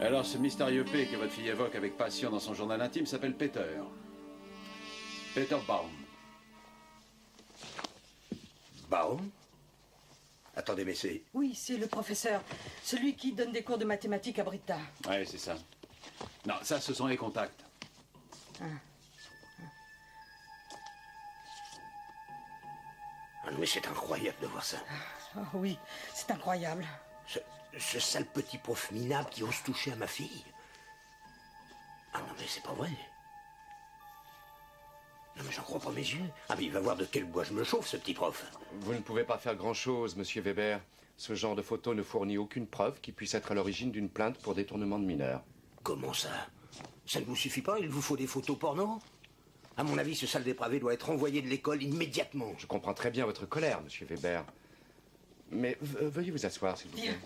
Alors, ce mystérieux P que votre fille évoque avec passion dans son journal intime s'appelle Peter. Peter Baum. Baum? Attendez, mais c'est... Oui, c'est le professeur. Celui qui donne des cours de mathématiques à Britta. Ouais, c'est ça. Non, ça, ce sont les contacts. Ah. Ah, mais c'est incroyable de voir ça. Oh, oui, c'est incroyable. Ce sale petit prof minable qui ose toucher à ma fille. Ah non, mais c'est pas vrai. Non, mais j'en crois pas mes yeux. Ah, mais il va voir de quel bois je me chauffe, ce petit prof. Vous ne pouvez pas faire grand-chose, monsieur Weber. Ce genre de photo ne fournit aucune preuve qui puisse être à l'origine d'une plainte pour détournement de mineurs. Comment ça? Ça ne vous suffit pas? Il vous faut des photos porno? À mon avis, ce sale dépravé doit être renvoyé de l'école immédiatement. Je comprends très bien votre colère, monsieur Weber. Mais veuillez vous asseoir, s'il vous plaît. Bien.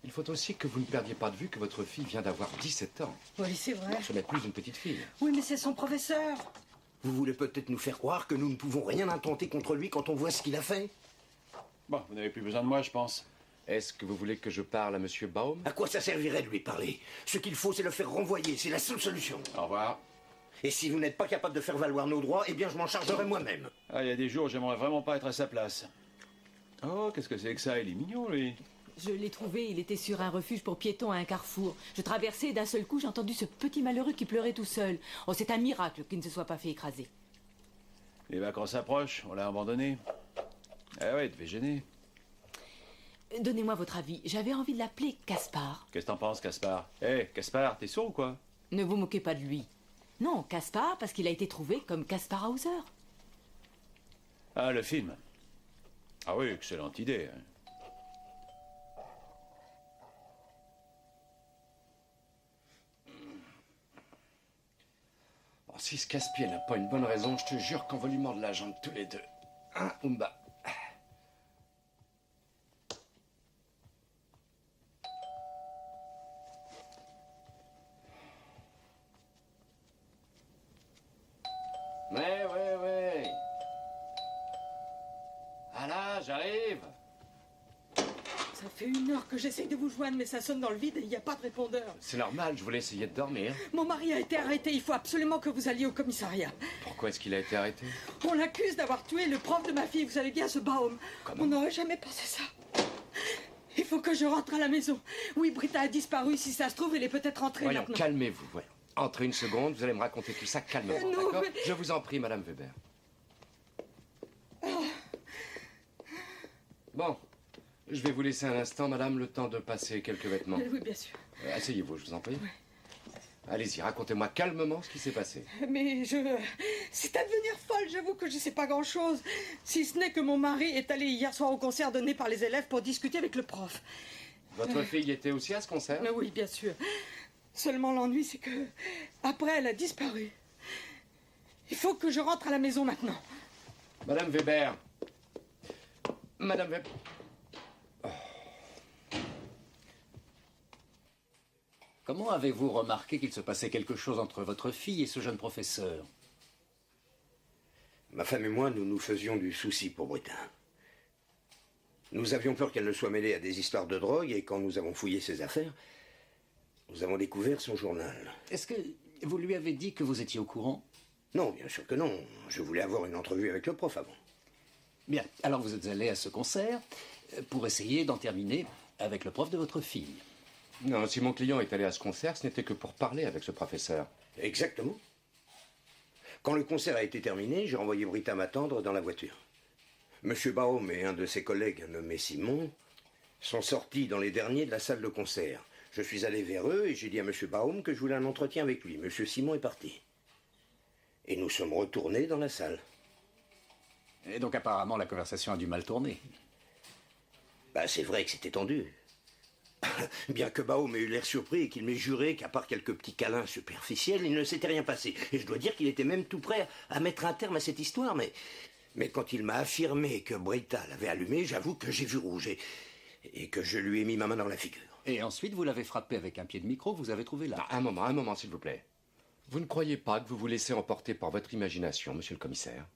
Il faut aussi que vous ne perdiez pas de vue que votre fille vient d'avoir 17 ans. Oui, c'est vrai. Ce n'est plus une petite fille. Oui, mais c'est son professeur. Vous voulez peut-être nous faire croire que nous ne pouvons rien intenter contre lui quand on voit ce qu'il a fait? Bon, vous n'avez plus besoin de moi, je pense. Est-ce que vous voulez que je parle à monsieur Baum? À quoi ça servirait de lui parler? Ce qu'il faut, c'est le faire renvoyer. C'est la seule solution. Au revoir. Et si vous n'êtes pas capable de faire valoir nos droits, eh bien, je m'en chargerai moi-même. Ah, il y a des jours, j'aimerais vraiment pas être à sa place. Oh, qu'est-ce que c'est que ça? Il est mignon, lui. Je l'ai trouvé, il était sur un refuge pour piétons à un carrefour. Je traversais et d'un seul coup, j'ai entendu ce petit malheureux qui pleurait tout seul. Oh, c'est un miracle qu'il ne se soit pas fait écraser. Les vacances approchent, on l'a abandonné. Ah ouais, il devait gêner. Donnez-moi votre avis. J'avais envie de l'appeler Caspar. Qu'est-ce que t'en penses, Caspar? Hé, Caspar, t'es sourd ou quoi? Ne vous moquez pas de lui. Non, Caspar, parce qu'il a été trouvé comme Caspar Hauser. Ah, le film. Ah oui, excellente idée. Hein. Bon, si ce casse-pied n'a pas une bonne raison, je te jure qu'on va lui mordre la jambe tous les deux. Hein, Oumba? Ouais. Ah là, j'arrive. Ça fait 1 heure que j'essaye de vous joindre, mais ça sonne dans le vide et il n'y a pas de répondeur. C'est normal, je voulais essayer de dormir. Mon mari a été arrêté. Il faut absolument que vous alliez au commissariat. Pourquoi est-ce qu'il a été arrêté? On l'accuse d'avoir tué le prof de ma fille. Vous savez bien, ce Baum. Comment? On n'aurait jamais pensé ça. Il faut que je rentre à la maison. Oui, Britta a disparu. Si ça se trouve, elle est peut-être rentrée Voyons, maintenant. calmez-vous, voyons. Entrez une seconde, vous allez me raconter tout ça calmement, Non, d'accord? mais... Je vous en prie, Madame Weber. Bon, je vais vous laisser un instant, Madame, le temps de passer quelques vêtements. Oui, bien sûr. Asseyez-vous, je vous en prie. Oui. Allez-y, racontez-moi calmement ce qui s'est passé. Mais c'est à devenir folle, j'avoue que je ne sais pas grand-chose. Si ce n'est que mon mari est allé hier soir au concert donné par les élèves pour discuter avec le prof. Votre fille était aussi à ce concert? Mais oui, bien sûr. Seulement l'ennui, c'est que... Après, elle a disparu. Il faut que je rentre à la maison maintenant. Madame Weber. Madame Weber. Comment avez-vous remarqué qu'il se passait quelque chose entre votre fille et ce jeune professeur? Ma femme et moi, nous nous faisions du souci pour Britta. Nous avions peur qu'elle ne soit mêlée à des histoires de drogue et quand nous avons fouillé ses affaires, nous avons découvert son journal. Est-ce que vous lui avez dit que vous étiez au courant? Non, bien sûr que non. Je voulais avoir une entrevue avec le prof avant. Bien, alors vous êtes allé à ce concert pour essayer d'en terminer avec le prof de votre fille. Non, si mon client est allé à ce concert, ce n'était que pour parler avec ce professeur. Exactement. Quand le concert a été terminé, j'ai envoyé Britta m'attendre dans la voiture. Monsieur Baum et un de ses collègues, nommé Simon, sont sortis dans les derniers de la salle de concert. Je suis allé vers eux et j'ai dit à monsieur Baum que je voulais un entretien avec lui. Monsieur Simon est parti. Et nous sommes retournés dans la salle. Et donc apparemment la conversation a dû mal tourner. Bah, c'est vrai que c'était tendu. Bien que Baum ait eu l'air surpris et qu'il m'ait juré qu'à part quelques petits câlins superficiels, il ne s'était rien passé. Et je dois dire qu'il était même tout prêt à mettre un terme à cette histoire, mais quand il m'a affirmé que Britta l'avait allumé, j'avoue que j'ai vu rouge et que je lui ai mis ma main dans la figure. Et ensuite vous l'avez frappé avec un pied de micro que vous avez trouvé là. Ah, un moment, s'il vous plaît. Vous ne croyez pas que vous vous laissez emporter par votre imagination, monsieur le commissaire?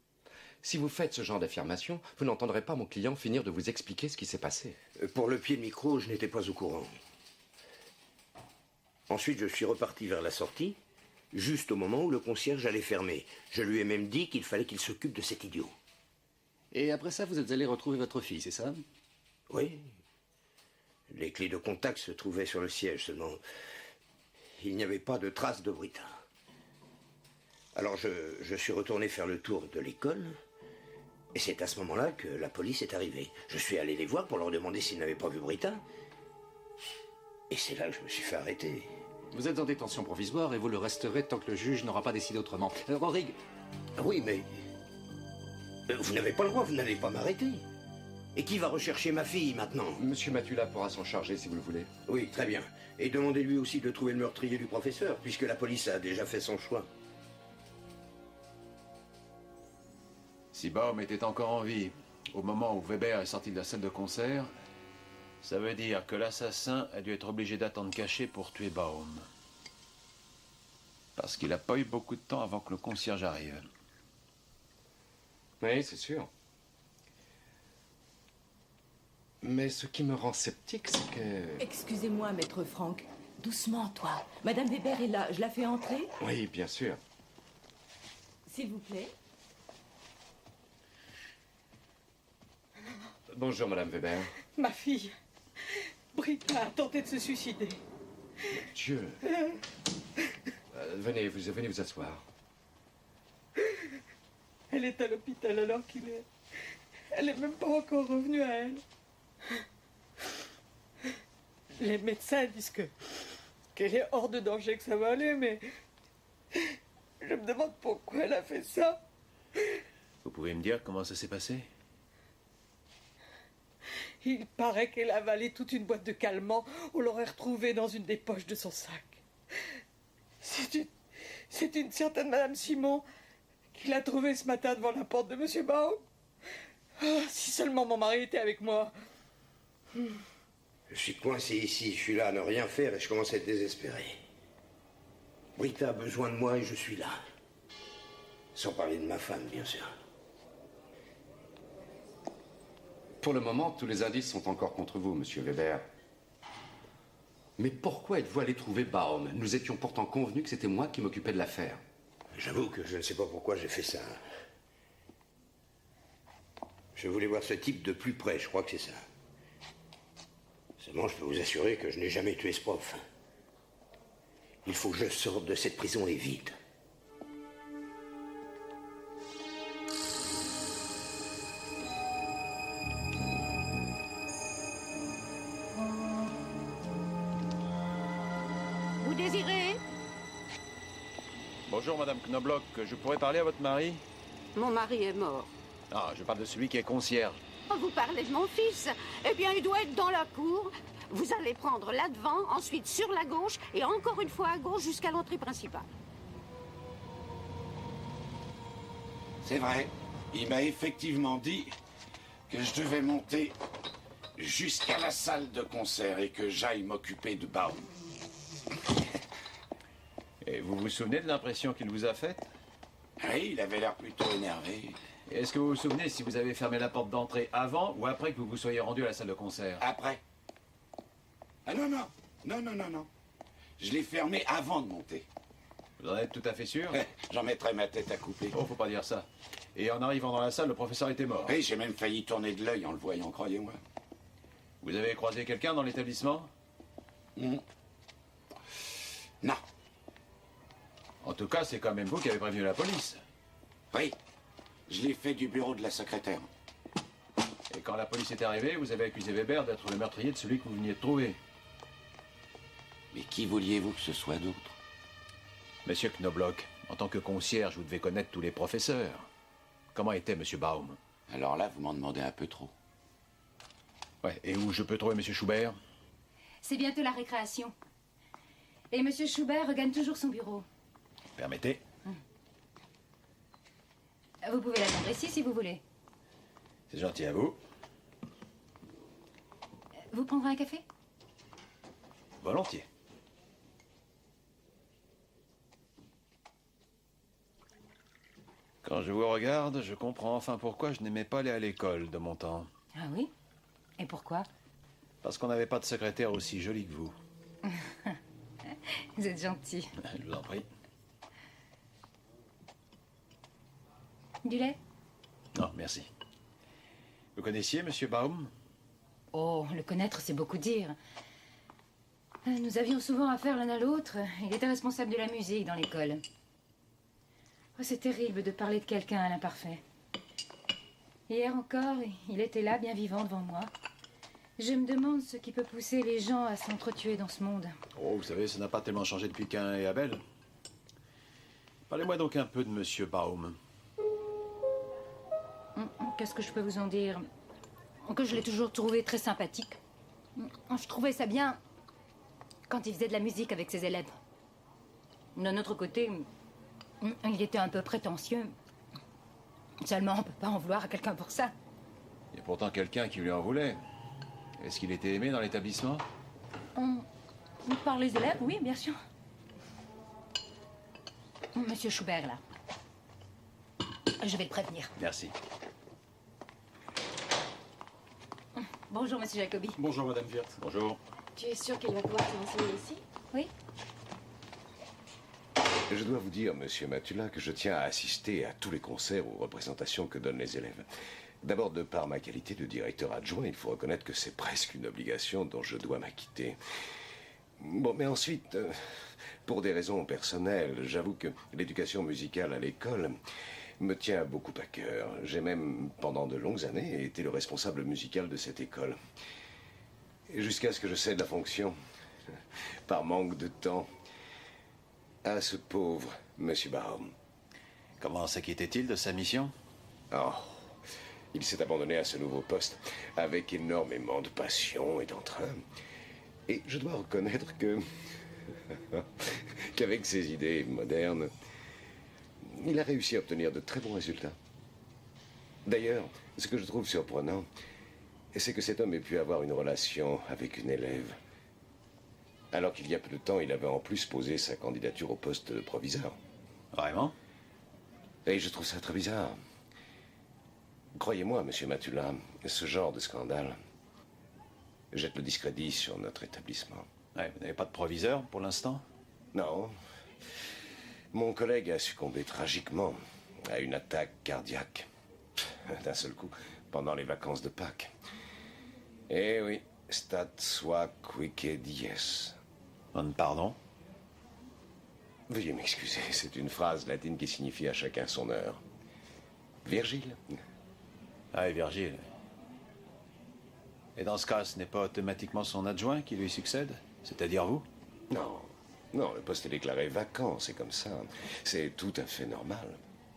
Si vous faites ce genre d'affirmation, vous n'entendrez pas mon client finir de vous expliquer ce qui s'est passé. Pour le pied de micro, je n'étais pas au courant. Ensuite, je suis reparti vers la sortie, juste au moment où le concierge allait fermer. Je lui ai même dit qu'il fallait qu'il s'occupe de cet idiot. Et après ça, vous êtes allé retrouver votre fille, c'est ça? Oui. Les clés de contact se trouvaient sur le siège, seulement il n'y avait pas de trace de Brita. Alors je suis retourné faire le tour de l'école, et c'est à ce moment-là que la police est arrivée. Je suis allé les voir pour leur demander s'ils n'avaient pas vu Brita, et c'est là que je me suis fait arrêter. Vous êtes en détention provisoire et vous le resterez tant que le juge n'aura pas décidé autrement. Rodrigue. Oui, mais vous n'avez pas le droit, vous n'allez pas m'arrêter. Et qui va rechercher ma fille maintenant? Monsieur Matula pourra s'en charger si vous le voulez. Oui, très bien. Et demandez-lui aussi de trouver le meurtrier du professeur, puisque la police a déjà fait son choix. Si Baum était encore en vie au moment où Weber est sorti de la salle de concert, ça veut dire que l'assassin a dû être obligé d'attendre caché pour tuer Baum. Parce qu'il n'a pas eu beaucoup de temps avant que le concierge arrive. Oui, c'est sûr. Mais ce qui me rend sceptique, c'est que... Excusez-moi, maître Franck. Doucement, toi. Madame Weber est là. Je la fais entrer? Oui, bien sûr. S'il vous plaît. Bonjour, Madame Weber. Ma fille, Brita a tenté de se suicider. Dieu. Venez vous asseoir. Elle est à l'hôpital alors qu'il est... Elle n'est même pas encore revenue à elle. Les médecins disent qu'elle est hors de danger, que ça va aller, mais... Je me demande pourquoi elle a fait ça. Vous pouvez me dire comment ça s'est passé? Il paraît qu'elle a avalé toute une boîte de calmants. On l'aurait retrouvée dans une des poches de son sac. C'est une certaine Madame Simon qui l'a trouvée ce matin devant la porte de Monsieur Baum. Oh, si seulement mon mari était avec moi. Je suis coincé ici, je suis là à ne rien faire et je commence à être désespéré. Brita a besoin de moi et je suis là. Sans parler de ma femme, bien sûr. Pour le moment, tous les indices sont encore contre vous, Monsieur Weber. Mais pourquoi êtes-vous allé trouver Baum? Nous étions pourtant convenus que c'était moi qui m'occupais de l'affaire. J'avoue que je ne sais pas pourquoi j'ai fait ça. Je voulais voir ce type de plus près, je crois que c'est ça. Seulement, je peux vous assurer que je n'ai jamais tué ce prof. Il faut que je sorte de cette prison et vite. Vous désirez? Bonjour, Madame Knobloch. Je pourrais parler à votre mari? Mon mari est mort. Ah, je parle de celui qui est concierge. Vous parlez de mon fils? Eh bien, il doit être dans la cour. Vous allez prendre là devant, ensuite sur la gauche, et encore une fois à gauche jusqu'à l'entrée principale. C'est vrai. Il m'a effectivement dit que je devais monter jusqu'à la salle de concert et que j'aille m'occuper de Baum. Et vous vous souvenez de l'impression qu'il vous a faite? Oui, il avait l'air plutôt énervé. Et est-ce que vous vous souvenez si vous avez fermé la porte d'entrée avant ou après que vous vous soyez rendu à la salle de concert? Après. Ah non, non. Non, non, non, non. Je l'ai fermé avant de monter. Vous en êtes tout à fait sûr? J'en mettrai ma tête à couper. Oh, faut pas dire ça. Et en arrivant dans la salle, le professeur était mort. Oui, j'ai même failli tourner de l'œil en le voyant, croyez-moi. Vous avez croisé quelqu'un dans l'établissement? Non. En tout cas, c'est quand même vous qui avez prévenu la police. Oui. Je l'ai fait du bureau de la secrétaire. Et quand la police est arrivée, vous avez accusé Weber d'être le meurtrier de celui que vous veniez de trouver. Mais qui vouliez-vous que ce soit d'autre? Monsieur Knobloch, en tant que concierge, vous devez connaître tous les professeurs. Comment était Monsieur Baum? Alors là, vous m'en demandez un peu trop. Ouais, et où je peux trouver Monsieur Schubert? C'est bientôt la récréation. Et Monsieur Schubert regagne toujours son bureau. Permettez. Vous pouvez l'attendre ici si vous voulez. C'est gentil à vous. Vous prendrez un café? Volontiers. Quand je vous regarde, je comprends enfin pourquoi je n'aimais pas aller à l'école de mon temps. Ah oui? Et pourquoi? Parce qu'on n'avait pas de secrétaire aussi jolie que vous. Vous êtes gentil. Je vous en prie. Du lait? Non, merci. Vous connaissiez Monsieur Baum? Oh, le connaître, c'est beaucoup dire. Nous avions souvent affaire l'un à l'autre. Il était responsable de la musique dans l'école. Oh, c'est terrible de parler de quelqu'un à l'imparfait. Hier encore, il était là, bien vivant devant moi. Je me demande ce qui peut pousser les gens à s'entretuer dans ce monde. Oh, vous savez, ça n'a pas tellement changé depuis Caïn et Abel. Parlez-moi donc un peu de Monsieur Baum. Qu'est-ce que je peux vous en dire? Que je l'ai toujours trouvé très sympathique. Je trouvais ça bien quand il faisait de la musique avec ses élèves. D'un autre côté, il était un peu prétentieux. Seulement, on ne peut pas en vouloir à quelqu'un pour ça. Il y a pourtant quelqu'un qui lui en voulait. Est-ce qu'il était aimé dans l'établissement? Par les élèves, oui, bien sûr. Monsieur Schubert, là. Je vais le prévenir. Merci. Bonjour, monsieur Jacobi. Bonjour, madame Wirth. Bonjour. Tu es sûr qu'il va pouvoir te renseigner ici? Oui. Je dois vous dire, monsieur Matula, que je tiens à assister à tous les concerts ou représentations que donnent les élèves. D'abord, de par ma qualité de directeur adjoint, il faut reconnaître que c'est presque une obligation dont je dois m'acquitter. Bon, mais ensuite, pour des raisons personnelles, j'avoue que l'éducation musicale à l'école me tient beaucoup à cœur. J'ai même, pendant de longues années, été le responsable musical de cette école. Et jusqu'à ce que je cède la fonction, par manque de temps, à ce pauvre monsieur Baum. Comment s'acquittait-il de sa mission? Oh, il s'est abandonné à ce nouveau poste avec énormément de passion et d'entrain. Et je dois reconnaître que... qu'avec ses idées modernes, il a réussi à obtenir de très bons résultats. D'ailleurs, ce que je trouve surprenant, c'est que cet homme ait pu avoir une relation avec une élève, alors qu'il y a peu de temps, il avait en plus posé sa candidature au poste de proviseur. Vraiment? Et je trouve ça très bizarre. Croyez-moi, monsieur Matula, ce genre de scandale jette le discrédit sur notre établissement. Ouais, vous n'avez pas de proviseur pour l'instant? Non. Mon collègue a succombé tragiquement à une attaque cardiaque, d'un seul coup, pendant les vacances de Pâques. Eh oui, stat sua quique dies. Pardon? Veuillez m'excuser, c'est une phrase latine qui signifie à chacun son heure. Virgile. Ah, et Virgile. Et dans ce cas, ce n'est pas automatiquement son adjoint qui lui succède? C'est-à-dire vous? Non. Non, le poste est déclaré vacant, c'est comme ça. C'est tout à fait normal.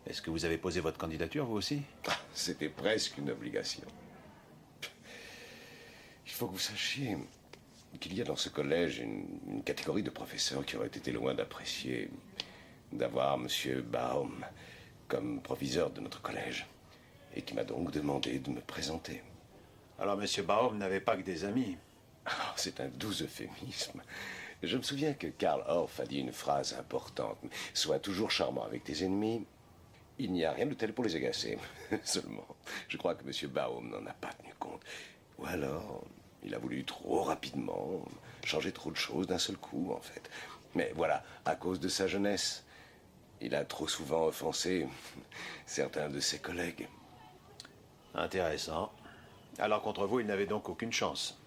Est-ce que vous avez posé votre candidature, vous aussi? C'était presque une obligation. Il faut que vous sachiez qu'il y a dans ce collège une catégorie de professeurs qui auraient été loin d'apprécier d'avoir M. Baum comme proviseur de notre collège, et qui m'a donc demandé de me présenter. Alors, M. Baum n'avait pas que des amis. Oh, c'est un doux euphémisme. Je me souviens que Karl Orff a dit une phrase importante. Sois toujours charmant avec tes ennemis. Il n'y a rien de tel pour les agacer. Seulement, je crois que M. Baum n'en a pas tenu compte. Ou alors, il a voulu trop rapidement changer trop de choses d'un seul coup, en fait. Mais voilà, à cause de sa jeunesse, il a trop souvent offensé certains de ses collègues. Intéressant. Alors, contre vous, il n'avait donc aucune chance?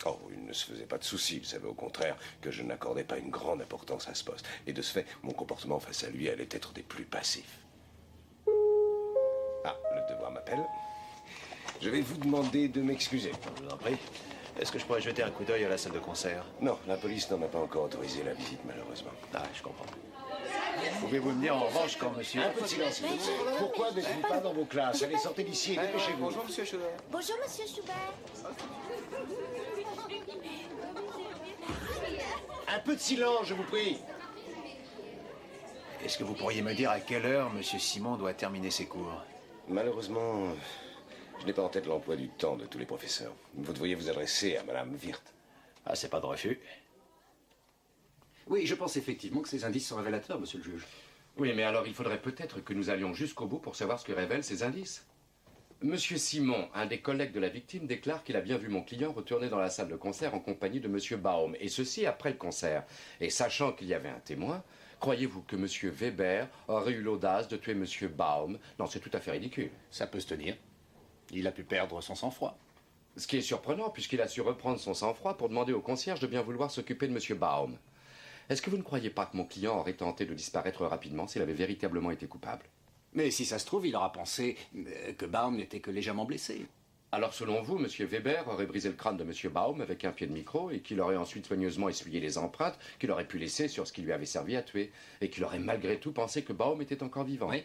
Oh, il ne se faisait pas de soucis. Il savait au contraire que je n'accordais pas une grande importance à ce poste. Et de ce fait, mon comportement face à lui allait être des plus passifs. Ah, le devoir m'appelle. Je vais vous demander de m'excuser. Je vous en prie. Est-ce que je pourrais jeter un coup d'œil à la salle de concert? Non, la police n'en a pas encore autorisé la visite, malheureusement. Ah, je comprends. Pouvez-vous me dire en revanche quand monsieur... Un peu de silence, s'il vous plaît. Pourquoi n'êtes-vous pas dans vos classes? Allez, sortez d'ici et dépêchez-vous. Bonjour, monsieur Schubert. Bonjour, monsieur Schubert. Un peu de silence, je vous prie. Est-ce que vous pourriez me dire à quelle heure monsieur Simon doit terminer ses cours? Malheureusement, je n'ai pas en tête l'emploi du temps de tous les professeurs. Vous devriez vous adresser à madame Wirth. Ah, c'est pas de refus. Oui, je pense effectivement que ces indices sont révélateurs, monsieur le juge. Oui, mais alors il faudrait peut-être que nous allions jusqu'au bout pour savoir ce que révèlent ces indices. Monsieur Simon, un des collègues de la victime, déclare qu'il a bien vu mon client retourner dans la salle de concert en compagnie de monsieur Baum, et ceci après le concert. Et sachant qu'il y avait un témoin, croyez-vous que monsieur Weber aurait eu l'audace de tuer monsieur Baum? Non, c'est tout à fait ridicule. Ça peut se tenir. Il a pu perdre son sang-froid. Ce qui est surprenant, puisqu'il a su reprendre son sang-froid pour demander au concierge de bien vouloir s'occuper de monsieur Baum. Est-ce que vous ne croyez pas que mon client aurait tenté de disparaître rapidement s'il avait véritablement été coupable? Mais si ça se trouve, il aura pensé que Baum n'était que légèrement blessé. Alors selon vous, monsieur Weber aurait brisé le crâne de monsieur Baum avec un pied de micro et qu'il aurait ensuite soigneusement essuyé les empreintes qu'il aurait pu laisser sur ce qui lui avait servi à tuer et qu'il aurait malgré tout pensé que Baum était encore vivant. Oui.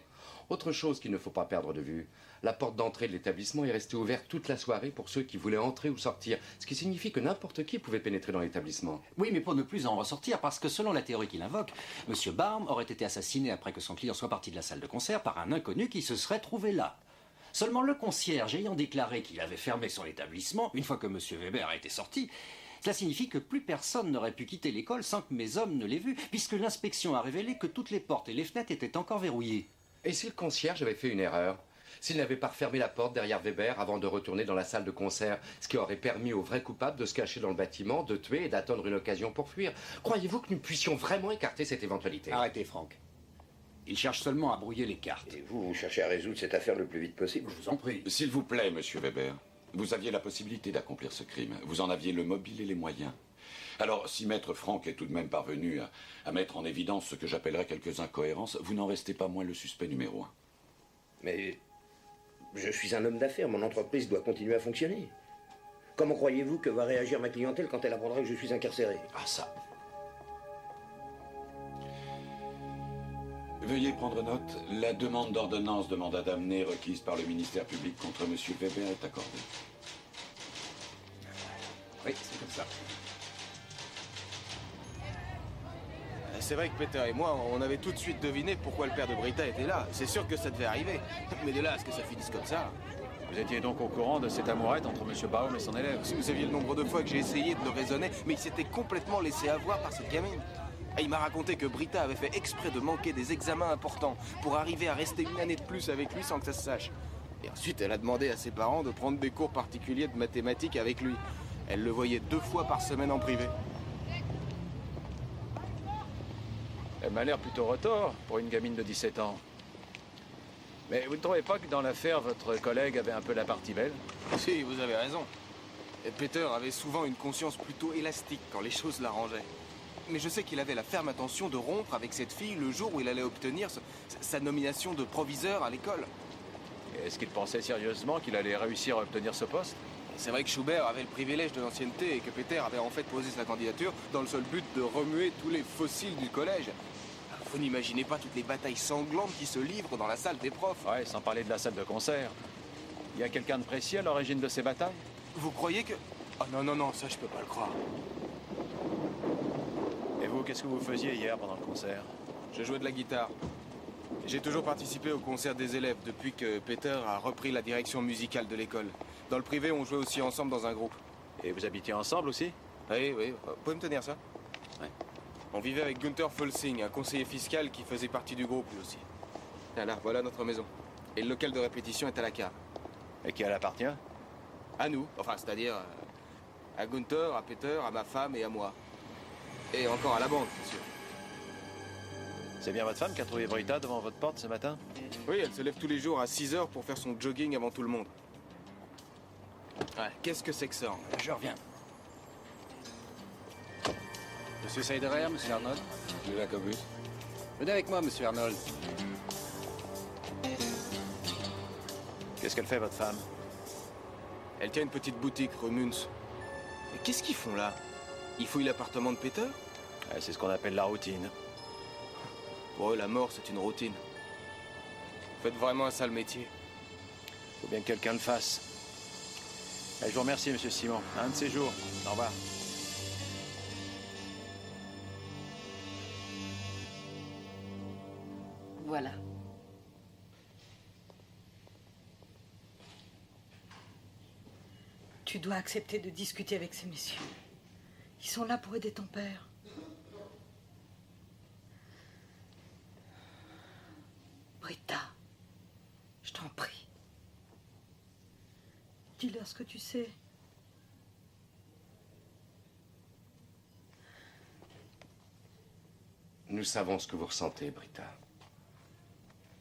Autre chose qu'il ne faut pas perdre de vue, la porte d'entrée de l'établissement est restée ouverte toute la soirée pour ceux qui voulaient entrer ou sortir, ce qui signifie que n'importe qui pouvait pénétrer dans l'établissement. Oui, mais pour ne plus en ressortir, parce que selon la théorie qu'il invoque, M. Baum aurait été assassiné après que son client soit parti de la salle de concert par un inconnu qui se serait trouvé là. Seulement le concierge ayant déclaré qu'il avait fermé son établissement, une fois que M. Weber a été sorti, cela signifie que plus personne n'aurait pu quitter l'école sans que mes hommes ne l'aient vu, puisque l'inspection a révélé que toutes les portes et les fenêtres étaient encore verrouillées. Et si le concierge avait fait une erreur? S'il n'avait pas refermé la porte derrière Weber avant de retourner dans la salle de concert, ce qui aurait permis au vrai coupable de se cacher dans le bâtiment, de tuer et d'attendre une occasion pour fuir. Croyez-vous que nous puissions vraiment écarter cette éventualité? Arrêtez, Franck. Il cherche seulement à brouiller les cartes. Et vous cherchez à résoudre cette affaire le plus vite possible? Je vous en prie. S'il vous plaît, monsieur Weber, vous aviez la possibilité d'accomplir ce crime. Vous en aviez le mobile et les moyens. Alors, si maître Franck est tout de même parvenu à mettre en évidence ce que j'appellerais quelques incohérences, vous n'en restez pas moins le suspect numéro 1. Mais je suis un homme d'affaires, mon entreprise doit continuer à fonctionner. Comment croyez-vous que va réagir ma clientèle quand elle apprendra que je suis incarcéré? Ah ça. Veuillez prendre note, la demande d'ordonnance de mandat d'amener requise par le ministère public contre M. Weber est accordée. Oui, c'est comme ça. C'est vrai que Peter et moi, on avait tout de suite deviné pourquoi le père de Britta était là. C'est sûr que ça devait arriver. Mais de là à ce que ça finisse comme ça... Vous étiez donc au courant de cette amourette entre M. Baum et son élève? Si vous saviez le nombre de fois que j'ai essayé de le raisonner, mais il s'était complètement laissé avoir par cette gamine. Et il m'a raconté que Britta avait fait exprès de manquer des examens importants pour arriver à rester une année de plus avec lui sans que ça se sache. Et ensuite, elle a demandé à ses parents de prendre des cours particuliers de mathématiques avec lui. Elle le voyait 2 fois par semaine en privé. Elle m'a l'air plutôt retors pour une gamine de 17 ans. Mais vous ne trouvez pas que dans l'affaire, votre collègue avait un peu la partie belle? Si, vous avez raison. Et Peter avait souvent une conscience plutôt élastique quand les choses l'arrangeaient. Mais je sais qu'il avait la ferme intention de rompre avec cette fille le jour où il allait obtenir sa nomination de proviseur à l'école. Est-ce qu'il pensait sérieusement qu'il allait réussir à obtenir ce poste? C'est vrai que Schubert avait le privilège de l'ancienneté et que Peter avait en fait posé sa candidature dans le seul but de remuer tous les fossiles du collège. Vous n'imaginez pas toutes les batailles sanglantes qui se livrent dans la salle des profs. Ouais, sans parler de la salle de concert. Il y a quelqu'un de précis à l'origine de ces batailles? Vous croyez que... Oh non, non, non, ça je peux pas le croire. Et vous, qu'est-ce que vous faisiez hier pendant le concert? Je jouais de la guitare. J'ai toujours participé au concert des élèves depuis que Peter a repris la direction musicale de l'école. Dans le privé, on jouait aussi ensemble dans un groupe. Et vous habitiez ensemble aussi? Oui, oui. Vous pouvez me tenir ça? Ouais. On vivait avec Gunther Folsing, un conseiller fiscal qui faisait partie du groupe lui aussi. Voilà notre maison. Et le local de répétition est à la cave. Et qui elle appartient? À nous. Enfin, c'est-à-dire à Gunther, à Peter, à ma femme et à moi. Et encore à la bande, bien sûr. C'est bien votre femme qui a trouvé Britta devant votre porte ce matin? Oui, elle se lève tous les jours à 6 h pour faire son jogging avant tout le monde. Ouais, qu'est-ce que c'est que ça? Je reviens. Monsieur Seiderer, monsieur Arnold? Monsieur Jacobus. Venez avec moi, monsieur Arnold. Qu'est-ce qu'elle fait, votre femme? Elle tient une petite boutique, rue Münz. Mais qu'est-ce qu'ils font là? Ils fouillent l'appartement de Peter? Ouais, c'est ce qu'on appelle la routine. Oh, la mort, c'est une routine. Vous faites vraiment un sale métier. Faut bien que quelqu'un le fasse. Allez, je vous remercie, monsieur Simon. Un de ces jours. Au revoir. Voilà. Tu dois accepter de discuter avec ces messieurs. Ils sont là pour aider ton père. Brita, je t'en prie. Dis-leur ce que tu sais. Nous savons ce que vous ressentez, Brita.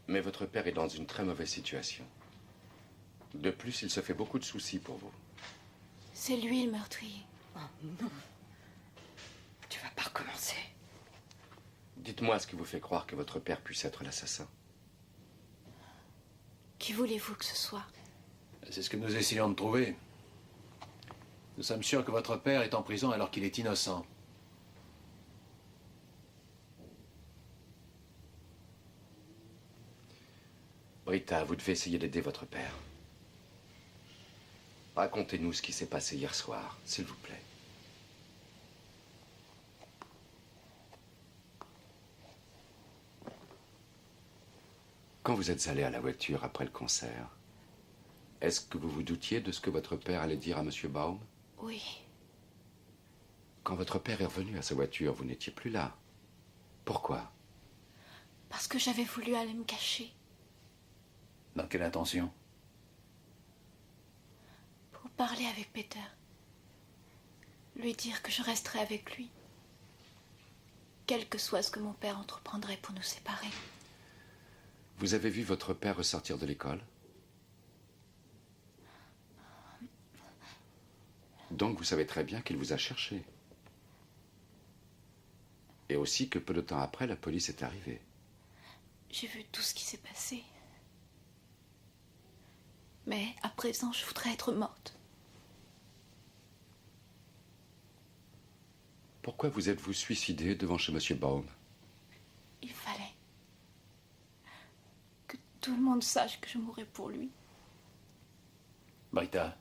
Mais votre père est dans une très mauvaise situation. De plus, il se fait beaucoup de soucis pour vous. C'est lui le meurtrier. Oh non. Tu vas pas recommencer. Dites-moi ce qui vous fait croire que votre père puisse être l'assassin. Qui voulez-vous que ce soit? C'est ce que nous essayons de trouver. Nous sommes sûrs que votre père est en prison alors qu'il est innocent. Brita, vous devez essayer d'aider votre père. Racontez-nous ce qui s'est passé hier soir, s'il vous plaît. Quand vous êtes allé à la voiture après le concert, est-ce que vous vous doutiez de ce que votre père allait dire à M. Baum? Oui. Quand votre père est revenu à sa voiture, vous n'étiez plus là. Pourquoi? Parce que j'avais voulu aller me cacher. Dans quelle intention? Pour parler avec Peter. Lui dire que je resterai avec lui. Quel que soit ce que mon père entreprendrait pour nous séparer. Vous avez vu votre père ressortir de l'école? Donc vous savez très bien qu'il vous a cherché. Et aussi que peu de temps après, la police est arrivée. J'ai vu tout ce qui s'est passé. Mais à présent, je voudrais être morte. Pourquoi vous êtes-vous suicidé devant chez M. Baum? Il fallait que tout le monde sache que je mourrais pour lui. Brita,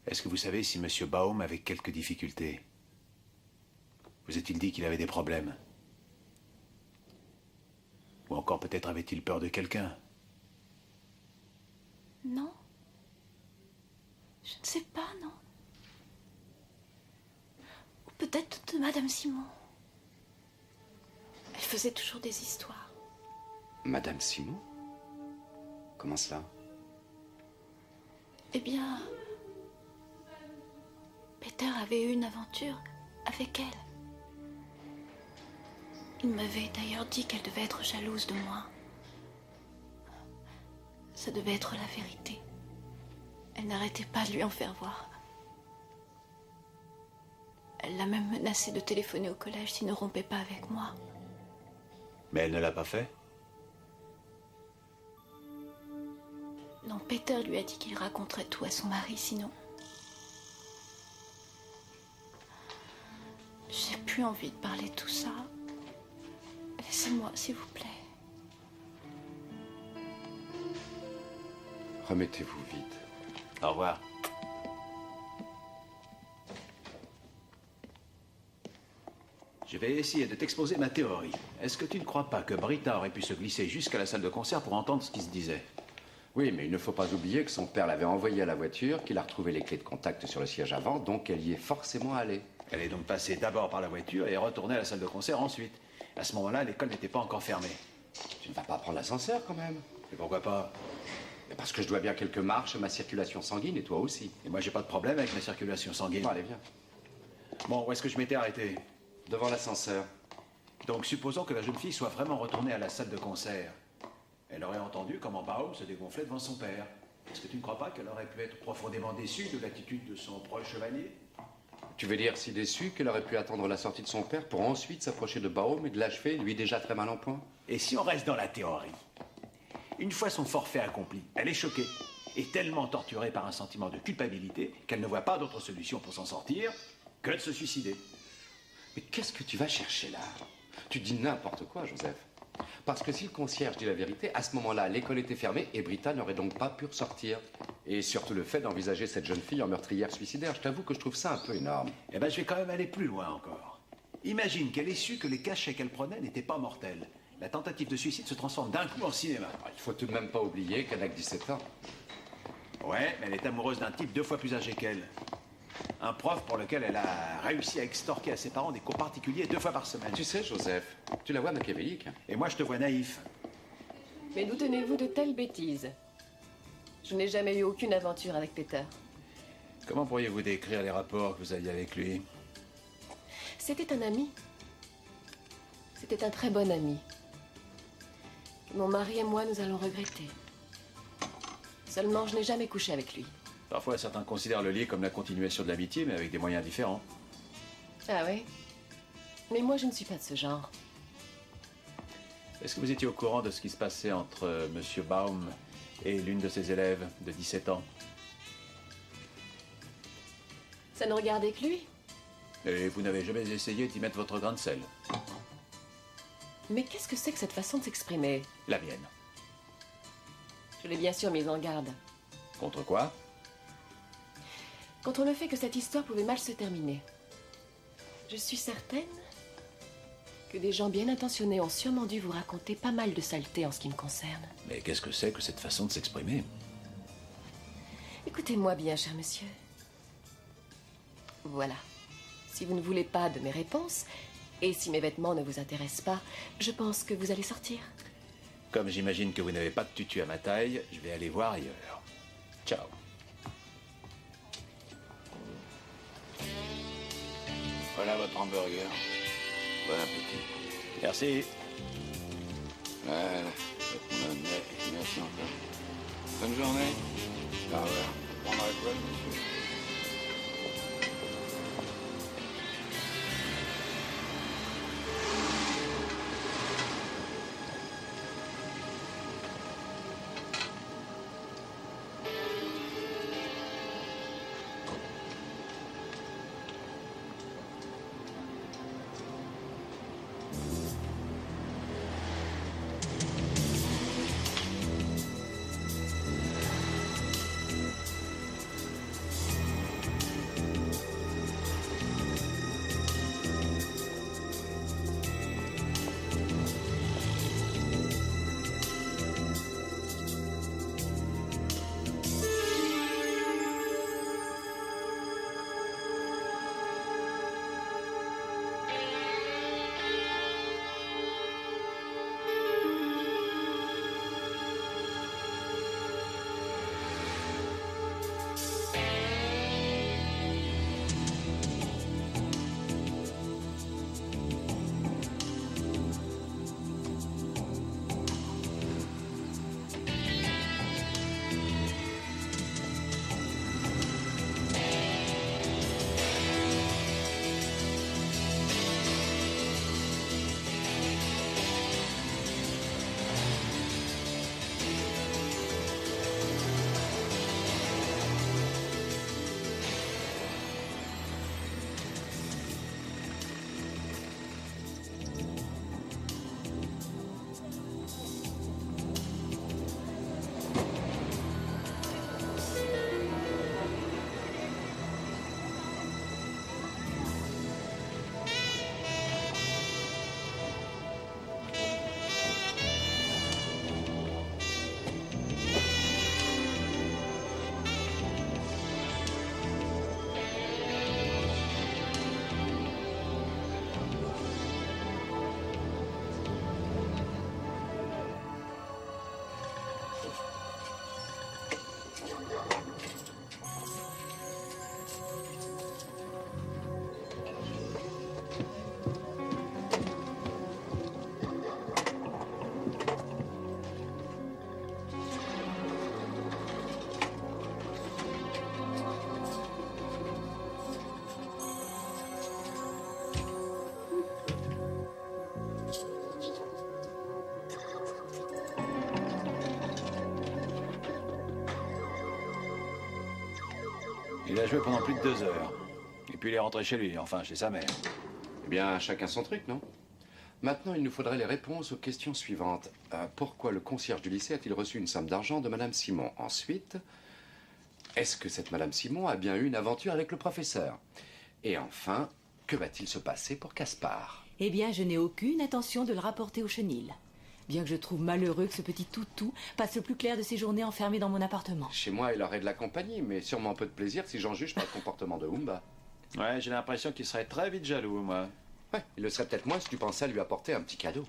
est-ce que vous savez si M. Baum avait quelques difficultés? Vous a-t-il dit qu'il avait des problèmes? Ou encore peut-être avait-il peur de quelqu'un? Non. Je ne sais pas, non. Ou peut-être de Madame Simon. Elle faisait toujours des histoires. Madame Simon? Comment cela? Eh bien, Peter avait eu une aventure avec elle. Il m'avait d'ailleurs dit qu'elle devait être jalouse de moi. Ça devait être la vérité. Elle n'arrêtait pas de lui en faire voir. Elle l'a même menacé de téléphoner au collège s'il ne rompait pas avec moi. Mais elle ne l'a pas fait? Non, Peter lui a dit qu'il raconterait tout à son mari, sinon... J'ai plus envie de parler de tout ça. Laissez-moi, s'il vous plaît. Remettez-vous vite. Au revoir. Je vais essayer de t'exposer ma théorie. Est-ce que tu ne crois pas que Brita aurait pu se glisser jusqu'à la salle de concert pour entendre ce qui se disait? Oui, mais il ne faut pas oublier que son père l'avait envoyée à la voiture, qu'il a retrouvé les clés de contact sur le siège avant, donc elle y est forcément allée. Elle est donc passée d'abord par la voiture et est retournée à la salle de concert ensuite. À ce moment-là, l'école n'était pas encore fermée. Tu ne vas pas prendre l'ascenseur quand même? Et pourquoi pas? Parce que je dois bien quelques marches à ma circulation sanguine et toi aussi. Et moi, j'ai pas de problème avec ma circulation sanguine. Bon, allez, viens. Bon, où est-ce que je m'étais arrêté? Devant l'ascenseur. Donc, supposons que la jeune fille soit vraiment retournée à la salle de concert. Elle aurait entendu comment Baum se dégonflait devant son père. Est-ce que tu ne crois pas qu'elle aurait pu être profondément déçue de l'attitude de son proche chevalier? Tu veux dire si déçue qu'elle aurait pu attendre la sortie de son père pour ensuite s'approcher de Baum et de l'achever, lui déjà très mal en point? Et si on reste dans la théorie? Une fois son forfait accompli, elle est choquée et tellement torturée par un sentiment de culpabilité qu'elle ne voit pas d'autre solution pour s'en sortir que de se suicider. Mais qu'est-ce que tu vas chercher là? Tu dis n'importe quoi, Joseph. Parce que si le concierge dit la vérité, à ce moment-là, l'école était fermée et Brita n'aurait donc pas pu ressortir. Et surtout le fait d'envisager cette jeune fille en meurtrière suicidaire, je t'avoue que je trouve ça un peu énorme. Eh ben, je vais quand même aller plus loin encore. Imagine qu'elle ait su que les cachets qu'elle prenait n'étaient pas mortels. La tentative de suicide se transforme d'un coup en cinéma. Il faut tout de même pas oublier qu'elle n'a que 17 ans. Ouais, mais elle est amoureuse d'un type 2 fois plus âgé qu'elle. Un prof pour lequel elle a réussi à extorquer à ses parents des cours particuliers 2 fois par semaine. Tu sais, Joseph, tu la vois machiavélique. Et moi, je te vois naïf. Mais d'où tenez-vous de telles bêtises? Je n'ai jamais eu aucune aventure avec Peter. Comment pourriez-vous décrire les rapports que vous aviez avec lui? C'était un ami. C'était un très bon ami. Mon mari et moi, nous allons regretter. Seulement, je n'ai jamais couché avec lui. Parfois, certains considèrent le lit comme la continuation de l'amitié, mais avec des moyens différents. Ah oui? Mais moi, je ne suis pas de ce genre. Est-ce que vous étiez au courant de ce qui se passait entre Monsieur Baum et l'une de ses élèves de 17 ans? Ça ne regardait que lui. Et vous n'avez jamais essayé d'y mettre votre grain de sel? Mais qu'est-ce que c'est que cette façon de s'exprimer? La mienne. Je l'ai bien sûr mise en garde. Contre quoi? Contre le fait que cette histoire pouvait mal se terminer. Je suis certaine que des gens bien intentionnés ont sûrement dû vous raconter pas mal de saletés en ce qui me concerne. Mais qu'est-ce que c'est que cette façon de s'exprimer? Écoutez-moi bien, cher monsieur. Voilà. Si vous ne voulez pas de mes réponses, et si mes vêtements ne vous intéressent pas, je pense que vous allez sortir. Comme j'imagine que vous n'avez pas de tutu à ma taille, je vais aller voir ailleurs. Ciao. Voilà votre hamburger. Bon appétit. Merci. Voilà. Merci encore. Bonne journée. Au revoir. On prendra quoi, monsieur? Il a joué pendant plus de 2 heures. Et puis il est rentré chez lui, enfin chez sa mère. Eh bien, chacun son truc, non? Maintenant, il nous faudrait les réponses aux questions suivantes. Pourquoi le concierge du lycée a-t-il reçu une somme d'argent de Madame Simon? Ensuite, est-ce que cette Madame Simon a bien eu une aventure avec le professeur? Et enfin, que va-t-il se passer pour Caspar? Eh bien, je n'ai aucune intention de le rapporter au chenil. Bien que je trouve malheureux que ce petit toutou passe le plus clair de ses journées enfermé dans mon appartement. Chez moi, il aurait de la compagnie, mais sûrement un peu de plaisir si j'en juge par le comportement de Humba. Ouais, j'ai l'impression qu'il serait très vite jaloux, moi. Ouais, il le serait peut-être moins si tu pensais à lui apporter un petit cadeau.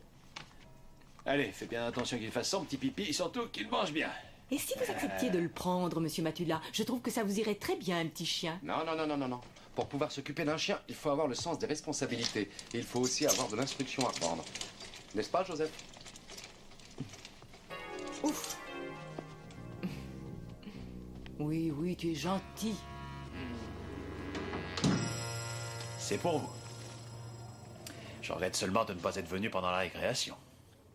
Allez, fais bien attention qu'il fasse son petit pipi et surtout qu'il mange bien. Et si vous acceptiez de le prendre, monsieur Matula? Je trouve que ça vous irait très bien, un petit chien. Non, non, non, non, non, non. Pour pouvoir s'occuper d'un chien, il faut avoir le sens des responsabilités. Et il faut aussi avoir de l'instruction à prendre. N'est-ce pas, Joseph? Ouf. Oui, oui, tu es gentil. C'est pour vous. Je regrette seulement de ne pas être venu pendant la récréation.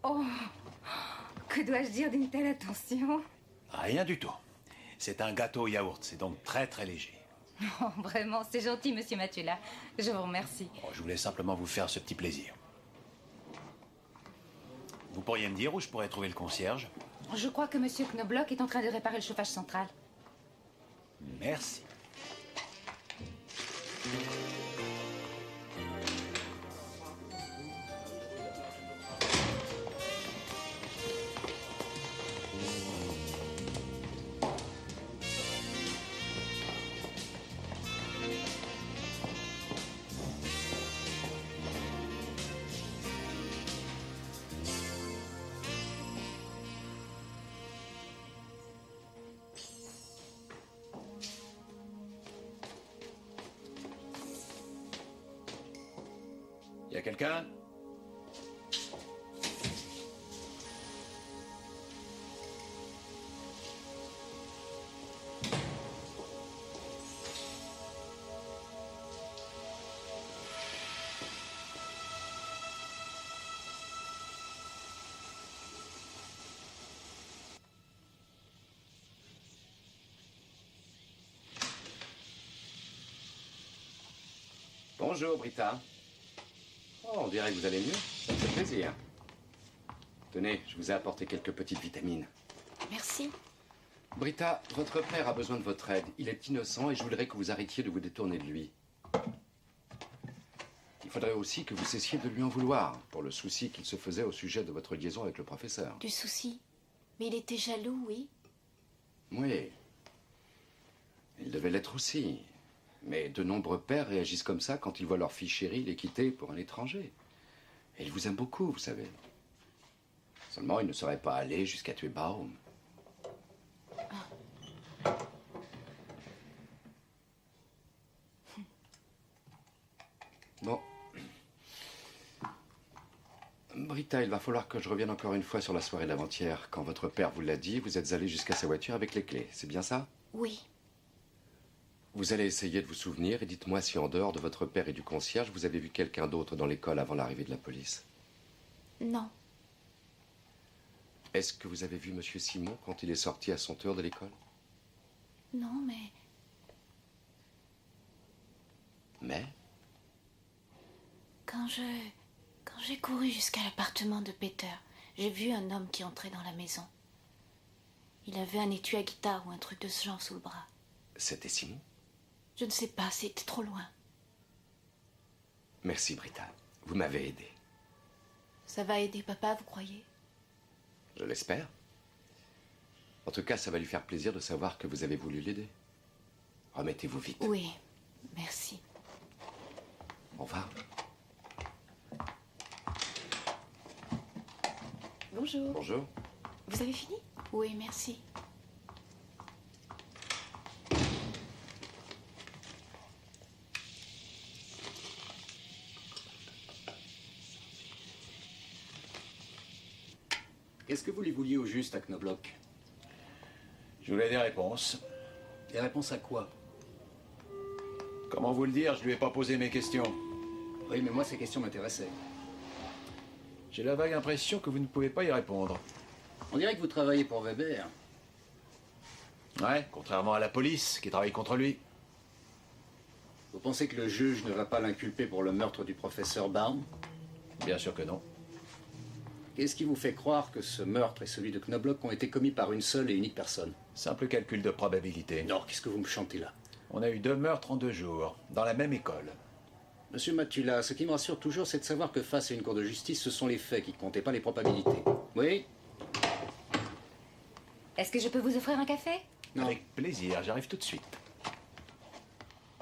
Oh, que dois-je dire d'une telle attention? Rien du tout. C'est un gâteau au yaourt, c'est donc très très léger. Oh, vraiment, c'est gentil, monsieur Matula. Je vous remercie. Bon, je voulais simplement vous faire ce petit plaisir. Vous pourriez me dire où je pourrais trouver le concierge? Je crois que monsieur Knobloch est en train de réparer le chauffage central. Merci. Y a quelqu'un? Bonjour, Brita. Oh, on dirait que vous allez mieux. Ça me fait plaisir. Tenez, je vous ai apporté quelques petites vitamines. Merci. Brita, votre père a besoin de votre aide. Il est innocent et je voudrais que vous arrêtiez de vous détourner de lui. Il faudrait aussi que vous cessiez de lui en vouloir pour le souci qu'il se faisait au sujet de votre liaison avec le professeur. Du souci. Mais il était jaloux, oui. Oui. Il devait l'être aussi. Mais de nombreux pères réagissent comme ça quand ils voient leur fille chérie les quitter pour un étranger. Et il vous aime beaucoup, vous savez. Seulement, il ne serait pas allé jusqu'à tuer Baum. Bon. Brita, il va falloir que je revienne encore une fois sur la soirée d'avant-hier. Quand votre père vous l'a dit, vous êtes allé jusqu'à sa voiture avec les clés. C'est bien ça? Oui. Vous allez essayer de vous souvenir et dites-moi si en dehors de votre père et du concierge, vous avez vu quelqu'un d'autre dans l'école avant l'arrivée de la police. Non. Est-ce que vous avez vu Monsieur Simon quand il est sorti à son tour de l'école? Non, mais... Mais? Quand j'ai couru jusqu'à l'appartement de Peter, j'ai vu un homme qui entrait dans la maison. Il avait un étui à guitare ou un truc de ce genre sous le bras. C'était Simon? Je ne sais pas, c'était trop loin. Merci, Brita. Vous m'avez aidé. Ça va aider papa, vous croyez? Je l'espère. En tout cas, ça va lui faire plaisir de savoir que vous avez voulu l'aider. Remettez-vous vite. Oui, merci. Au revoir. Bonjour. Bonjour. Vous avez fini? Oui, merci. Qu'est-ce que vous lui vouliez au juste à Knobloch? Je voulais des réponses. Des réponses à quoi? Comment vous le dire? Je lui ai pas posé mes questions. Oui, mais moi, ces questions m'intéressaient. J'ai la vague impression que vous ne pouvez pas y répondre. On dirait que vous travaillez pour Weber. Ouais, contrairement à la police qui travaille contre lui. Vous pensez que le juge ne va pas l'inculper pour le meurtre du professeur Baum? Bien sûr que non. Qu'est-ce qui vous fait croire que ce meurtre et celui de Knobloch ont été commis par une seule et unique personne? Simple calcul de probabilité. Non, qu'est-ce que vous me chantez là? On a eu 2 meurtres en 2 jours, dans la même école. Monsieur Matula, ce qui me rassure toujours, c'est de savoir que face à une cour de justice, ce sont les faits qui comptent et pas les probabilités. Oui? Est-ce que je peux vous offrir un café? Non. Avec plaisir, j'arrive tout de suite.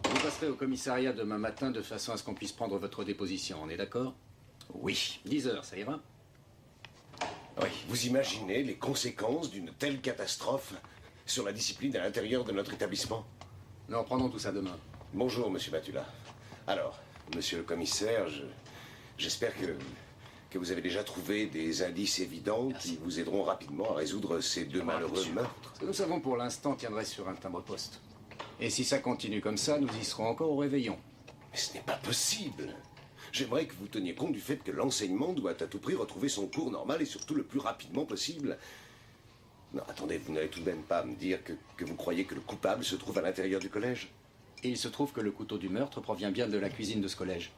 Vous passerez au commissariat demain matin de façon à ce qu'on puisse prendre votre déposition, on est d'accord? Oui. 10 heures, ça ira? Oui. Vous imaginez les conséquences d'une telle catastrophe sur la discipline à l'intérieur de notre établissement? Non, prenons tout ça demain. Bonjour, monsieur Matula. Alors, monsieur le commissaire, j'espère que vous avez déjà trouvé des indices évidents qui vous aideront rapidement à résoudre ces deux malheureux meurtres. Ce que nous savons pour l'instant tiendrait sur un timbre-poste. Et si ça continue comme ça, nous y serons encore au réveillon. Mais ce n'est pas possible. J'aimerais que vous teniez compte du fait que l'enseignement doit à tout prix retrouver son cours normal et surtout le plus rapidement possible. Non, attendez, vous n'allez tout de même pas me dire que vous croyez que le coupable se trouve à l'intérieur du collège? Et il se trouve que le couteau du meurtre provient bien de la cuisine de ce collège.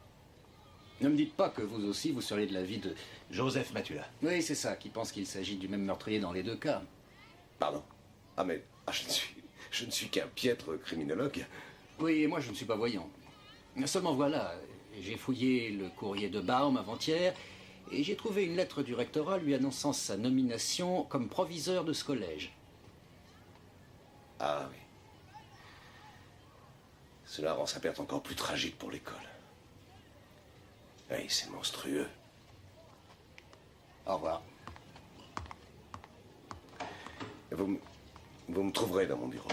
Ne me dites pas que vous aussi, vous seriez de l'avis de... Joseph Matula. Oui, c'est ça, qui pense qu'il s'agit du même meurtrier dans les deux cas. Pardon? Ah mais, je ne suis qu'un piètre criminologue. Oui, et moi je ne suis pas voyant. Seulement voilà, j'ai fouillé le courrier de Baum avant-hier et j'ai trouvé une lettre du rectorat lui annonçant sa nomination comme proviseur de ce collège. Ah oui. Cela rend sa perte encore plus tragique pour l'école. Oui, c'est monstrueux. Au revoir. Vous me trouverez dans mon bureau.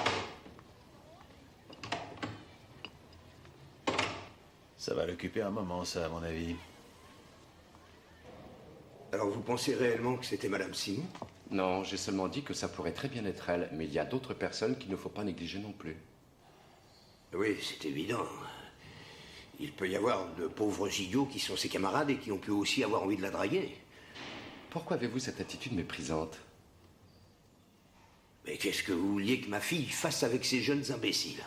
Ça va l'occuper un moment, ça, à mon avis. Alors vous pensez réellement que c'était Madame Simon? Non, j'ai seulement dit que ça pourrait très bien être elle, mais il y a d'autres personnes qu'il ne faut pas négliger non plus. Oui, c'est évident. Il peut y avoir de pauvres idiots qui sont ses camarades et qui ont pu aussi avoir envie de la draguer. Pourquoi avez-vous cette attitude méprisante? Mais qu'est-ce que vous vouliez que ma fille fasse avec ces jeunes imbéciles?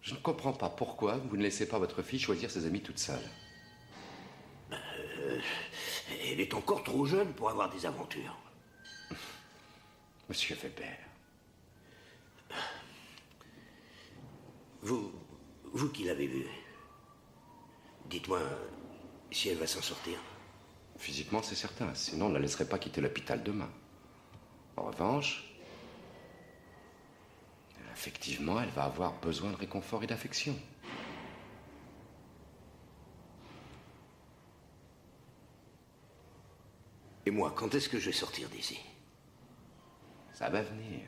Je ne comprends pas pourquoi vous ne laissez pas votre fille choisir ses amis toute seule. Elle est encore trop jeune pour avoir des aventures. Monsieur Weber. Vous qui l'avez vue, dites-moi si elle va s'en sortir. Physiquement, c'est certain. Sinon, on ne la laisserait pas quitter l'hôpital demain. En revanche, effectivement, elle va avoir besoin de réconfort et d'affection. Et moi, quand est-ce que je vais sortir d'ici? Ça va venir.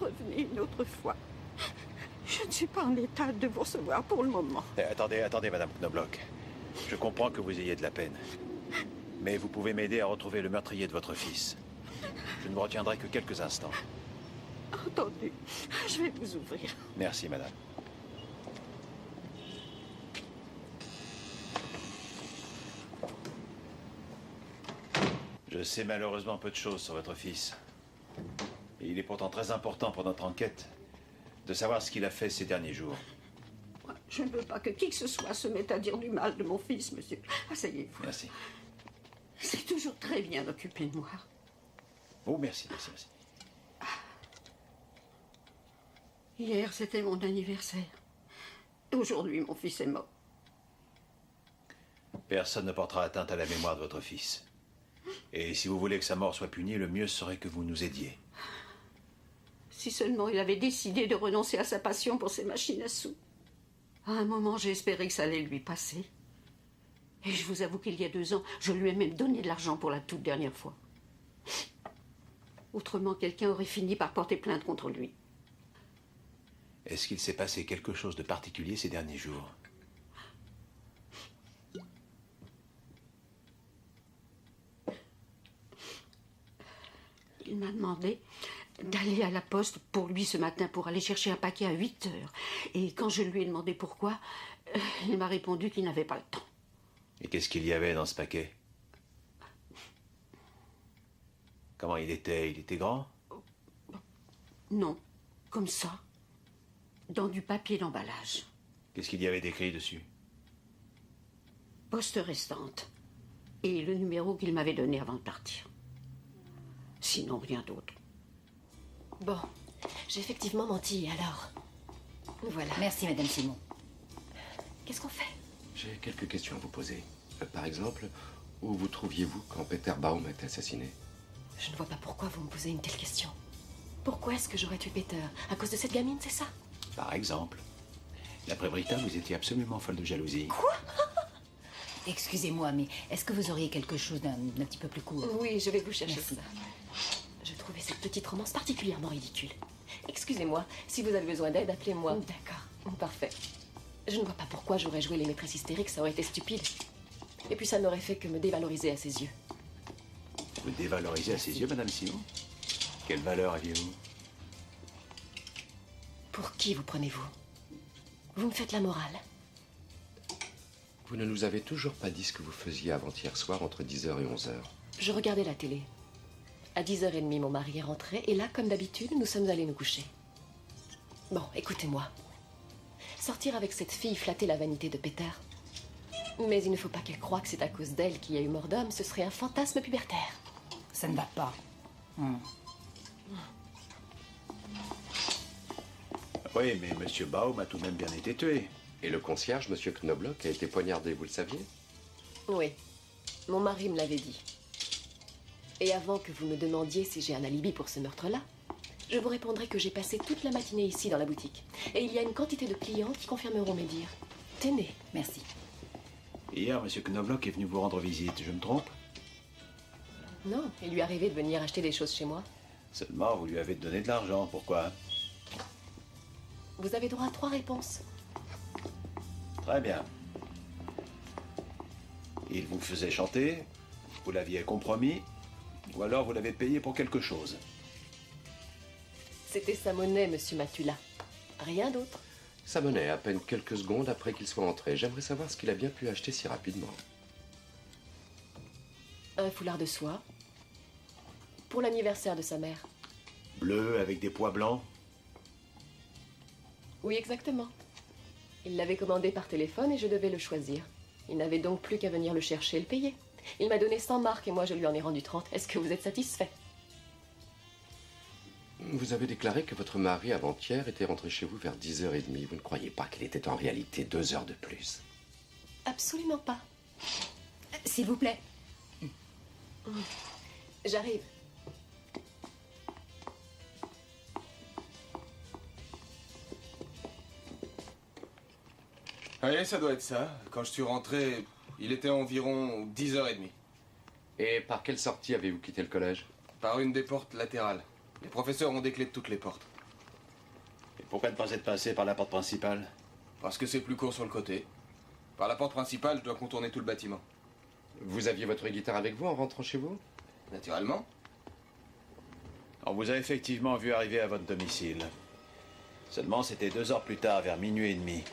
Revenez une autre fois. Je ne suis pas en état de vous recevoir pour le moment. Attendez, Madame Knobloch. Je comprends que vous ayez de la peine. Mais vous pouvez m'aider à retrouver le meurtrier de votre fils. Je ne me retiendrai que quelques instants. Entendu. Je vais vous ouvrir. Merci, madame. Je sais malheureusement peu de choses sur votre fils. Et il est pourtant très important pour notre enquête de savoir ce qu'il a fait ces derniers jours. Je ne veux pas que qui que ce soit se mette à dire du mal de mon fils, monsieur. Asseyez-vous. Merci. C'est toujours très bien d'occuper de moi. Oh, merci. Hier, c'était mon anniversaire. Aujourd'hui, mon fils est mort. Personne ne portera atteinte à la mémoire de votre fils. Et si vous voulez que sa mort soit punie, le mieux serait que vous nous aidiez. Si seulement il avait décidé de renoncer à sa passion pour ses machines à sous. À un moment, j'ai espéré que ça allait lui passer. Et je vous avoue qu'il y a 2 ans, je lui ai même donné de l'argent pour la toute dernière fois. Autrement, quelqu'un aurait fini par porter plainte contre lui. Est-ce qu'il s'est passé quelque chose de particulier ces derniers jours? Il m'a demandé d'aller à la poste pour lui ce matin pour aller chercher un paquet à 8 heures. Et quand je lui ai demandé pourquoi, il m'a répondu qu'il n'avait pas le temps. Et qu'est-ce qu'il y avait dans ce paquet? Comment il était? Il était grand? Non, comme ça, dans du papier d'emballage. Qu'est-ce qu'il y avait d'écrit dessus? Poste restante. Et le numéro qu'il m'avait donné avant de partir. Sinon, rien d'autre. Bon, j'ai effectivement menti, alors. Voilà. Merci, Madame Simon. Qu'est-ce qu'on fait? J'ai quelques questions à vous poser. Par exemple, où vous trouviez-vous quand Peter Baum a été assassiné? Je ne vois pas pourquoi vous me posez une telle question. Pourquoi est-ce que j'aurais tué Peter? À cause de cette gamine, c'est ça? Par exemple. D'après Britta, vous étiez absolument folle de jalousie. Quoi? Excusez-moi, mais est-ce que vous auriez quelque chose d'un petit peu plus court? Oui, je vais vous chercher Merci. ça. Je trouvais cette petite romance particulièrement ridicule. Excusez-moi, si vous avez besoin d'aide, appelez-moi. D'accord. Parfait. Je ne vois pas pourquoi j'aurais joué les maîtresses hystériques, ça aurait été stupide. Et puis ça n'aurait fait que me dévaloriser à ses yeux. Vous dévalorisez à ses yeux, Madame Simon? Quelle valeur aviez-vous? Pour qui vous prenez-vous? Vous me faites la morale. Vous ne nous avez toujours pas dit ce que vous faisiez avant-hier soir entre 10h et 11h. Je regardais la télé. À 10h30, mon mari est rentré, et là, comme d'habitude, nous sommes allés nous coucher. Bon, écoutez-moi. Sortir avec cette fille flatter la vanité de Peter. Mais il ne faut pas qu'elle croie que c'est à cause d'elle qu'il y a eu mort d'homme, ce serait un fantasme pubertaire. Ça ne va pas. Oui, mais Monsieur Baum a tout de même bien été tué. Et le concierge, Monsieur Knobloch, a été poignardé, vous le saviez? Oui, mon mari me l'avait dit. Et avant que vous me demandiez si j'ai un alibi pour ce meurtre-là, je vous répondrai que j'ai passé toute la matinée ici dans la boutique. Et il y a une quantité de clients qui confirmeront mes dires. Tenez. Merci. Hier, Monsieur Knobloch est venu vous rendre visite, je me trompe? Non, il lui arrivait de venir acheter des choses chez moi. Seulement, vous lui avez donné de l'argent, pourquoi? Vous avez droit à 3 réponses. Très bien. Il vous faisait chanter, vous l'aviez compromis, ou alors vous l'avez payé pour quelque chose. C'était sa monnaie, Monsieur Matula. Rien d'autre. Sa monnaie, à peine quelques secondes après qu'il soit entré. J'aimerais savoir ce qu'il a bien pu acheter si rapidement. Un foulard de soie. Pour l'anniversaire de sa mère. Bleu avec des pois blancs. Oui, exactement. Il l'avait commandé par téléphone et je devais le choisir. Il n'avait donc plus qu'à venir le chercher et le payer. Il m'a donné 100 marks et moi je lui en ai rendu 30. Est-ce que vous êtes satisfait? Vous avez déclaré que votre mari, avant-hier, était rentré chez vous vers 10h30. Vous ne croyez pas qu'il était en réalité 2 heures de plus? Absolument pas. S'il vous plaît. J'arrive. Allez, ça doit être ça. Quand je suis rentré, il était environ 10h30. Et par quelle sortie avez-vous quitté le collège? Par une des portes latérales. Les professeurs ont des clés de toutes les portes. Et pourquoi ne pas être passé par la porte principale? Parce que c'est plus court sur le côté. Par la porte principale, je dois contourner tout le bâtiment. Vous aviez votre guitare avec vous en rentrant chez vous? Naturellement. On vous a effectivement vu arriver à votre domicile. Seulement, c'était 2 heures plus tard, vers minuit et demi.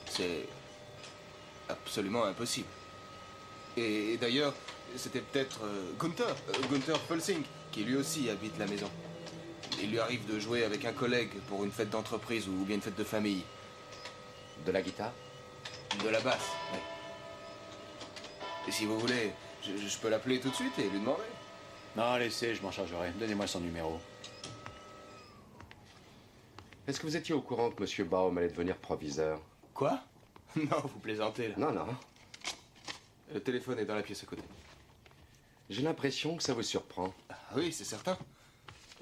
C'est absolument impossible. Et d'ailleurs, c'était peut-être Gunther Pölsing, qui lui aussi habite la maison. Il lui arrive de jouer avec un collègue pour une fête d'entreprise ou bien une fête de famille. De la guitare? De la basse, oui. Et si vous voulez, je peux l'appeler tout de suite et lui demander. Non, laissez, je m'en chargerai. Donnez-moi son numéro. Est-ce que vous étiez au courant que M. Baum allait devenir proviseur? Quoi? Non, vous plaisantez là. Non, non. Le téléphone est dans la pièce à côté. J'ai l'impression que ça vous surprend. Ah oui, c'est certain.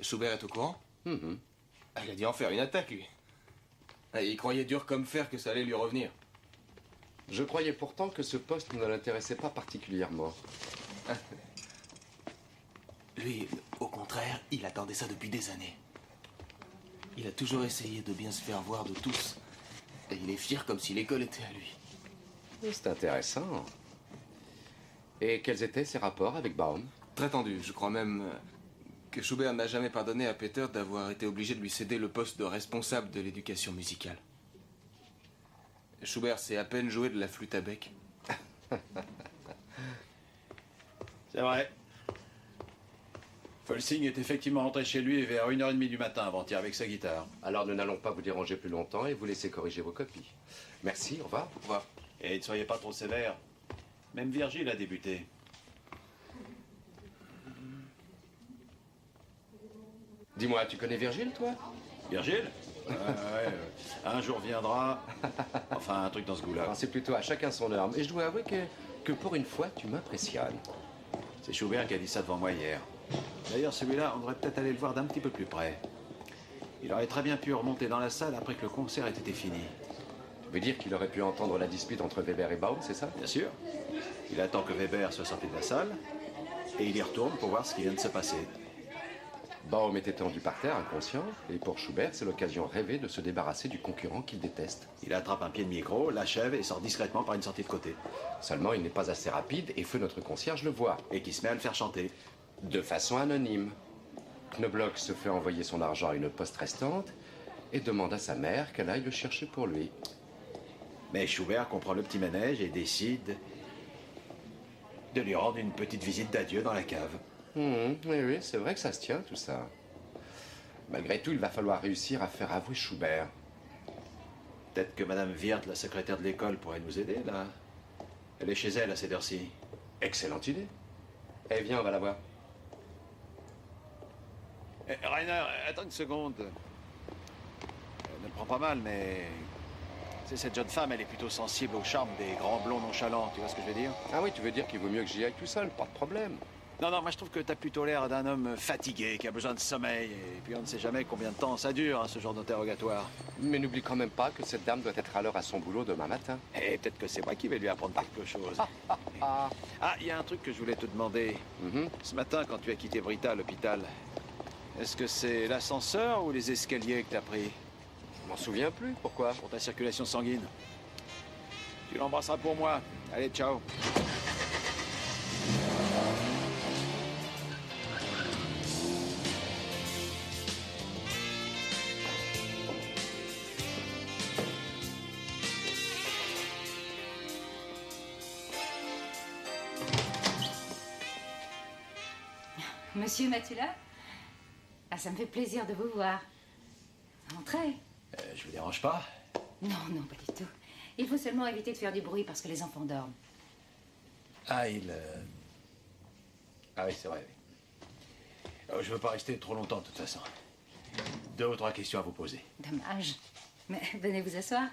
Schubert est au courant? Mm-hmm. Il a dû en faire une attaque, lui. Il croyait dur comme fer que ça allait lui revenir. Je croyais pourtant que ce poste ne l'intéressait pas particulièrement. Lui, au contraire, il attendait ça depuis des années. Il a toujours essayé de bien se faire voir de tous. Et il est fier comme si l'école était à lui. C'est intéressant. Et quels étaient ses rapports avec Baum? Très tendu. Je crois même que Schubert n'a jamais pardonné à Peter d'avoir été obligé de lui céder le poste de responsable de l'éducation musicale. Schubert sait à peine jouer de la flûte à bec. C'est vrai. Pölsing est effectivement rentré chez lui vers 1h30 du matin avant-hier avec sa guitare. Alors nous n'allons pas vous déranger plus longtemps et vous laisser corriger vos copies. Merci, au revoir. Au revoir. Et ne soyez pas trop sévère. Même Virgile a débuté. Dis-moi, tu connais Virgile, toi? Virgile? Un jour viendra. Enfin, un truc dans ce goût-là. Alors, c'est plutôt à chacun son heure. Et je dois avouer que pour une fois, tu m'impressionnes. C'est Schubert qui a dit ça devant moi hier. D'ailleurs, celui-là, on devrait peut-être aller le voir d'un petit peu plus près. Il aurait très bien pu remonter dans la salle après que le concert ait été fini. Vous dire qu'il aurait pu entendre la dispute entre Weber et Baum, c'est ça? Bien sûr. Il attend que Weber soit sorti de la salle et il y retourne pour voir ce qui vient de se passer. Baum était tendu par terre, inconscient, et pour Schubert, c'est l'occasion rêvée de se débarrasser du concurrent qu'il déteste. Il attrape un pied de micro, l'achève et sort discrètement par une sortie de côté. Seulement, il n'est pas assez rapide et Feu, notre concierge, le voit. Et qui se met à le faire chanter. De façon anonyme. Knobloch se fait envoyer son argent à une poste restante et demande à sa mère qu'elle aille le chercher pour lui. Mais Schubert comprend le petit manège et décide de lui rendre une petite visite d'adieu dans la cave. Oui, c'est vrai que ça se tient, tout ça. Malgré tout, il va falloir réussir à faire avouer Schubert. Peut-être que Madame Wirth, la secrétaire de l'école, pourrait nous aider, là. Elle est chez elle à cette heure-ci. Excellente idée. Eh, viens, on va la voir. Rainer, attends une seconde. Ne le prends pas mal, mais... C'est cette jeune femme, elle est plutôt sensible au charme des grands blonds nonchalants, tu vois ce que je veux dire? Ah oui, tu veux dire qu'il vaut mieux que j'y aille tout seul, pas de problème. Non, moi je trouve que t'as plutôt l'air d'un homme fatigué, qui a besoin de sommeil, et puis on ne sait jamais combien de temps ça dure, hein, ce genre d'interrogatoire. Mais n'oublie quand même pas que cette dame doit être à l'heure à son boulot demain matin. Et peut-être que c'est moi qui vais lui apprendre quelque chose. Il y a un truc que je voulais te demander. Ce matin, quand tu as quitté Britta à l'hôpital, est-ce que c'est l'ascenseur ou les escaliers que t'as pris? Je m'en souviens plus, pourquoi? Pour ta circulation sanguine. Tu l'embrasseras pour moi. Allez, ciao. Monsieur Matula? Ah, ça me fait plaisir de vous voir. Entrez. Je vous dérange pas? Non, pas du tout. Il faut seulement éviter de faire du bruit parce que les enfants dorment. Ah oui, c'est vrai. Je veux pas rester trop longtemps, de toute façon. 2 ou 3 questions à vous poser. Dommage. Mais venez vous asseoir.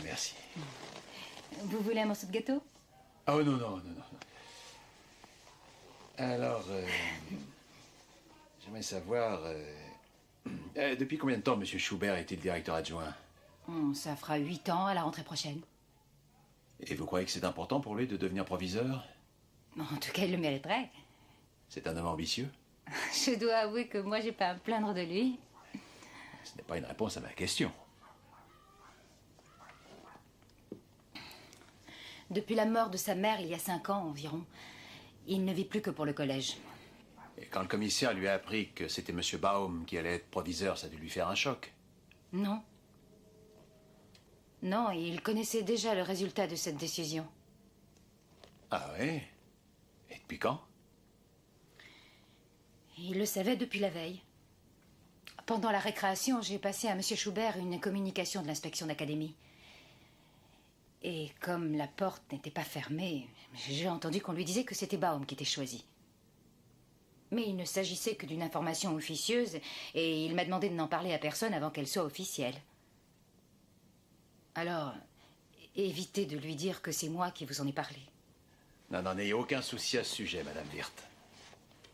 Merci. Vous voulez un morceau de gâteau? Oh non. Alors, j'aimerais savoir... depuis combien de temps M. Schubert est-il directeur adjoint? Ça fera 8 ans à la rentrée prochaine. Et vous croyez que c'est important pour lui de devenir proviseur? En tout cas, il le mériterait. C'est un homme ambitieux? Je dois avouer que moi, j'ai pas à me plaindre de lui. Ce n'est pas une réponse à ma question. Depuis la mort de sa mère, il y a 5 ans environ, il ne vit plus que pour le collège. Et quand le commissaire lui a appris que c'était M. Baum qui allait être proviseur, ça a dû lui faire un choc. Non. Non, il connaissait déjà le résultat de cette décision. Ah oui? Et depuis quand? Il le savait depuis la veille. Pendant la récréation, j'ai passé à M. Schubert une communication de l'inspection d'académie. Et comme la porte n'était pas fermée, j'ai entendu qu'on lui disait que c'était Baum qui était choisi. Mais il ne s'agissait que d'une information officieuse et il m'a demandé de n'en parler à personne avant qu'elle soit officielle. Alors, évitez de lui dire que c'est moi qui vous en ai parlé. Non, n'ayez aucun souci à ce sujet, Madame Wirth.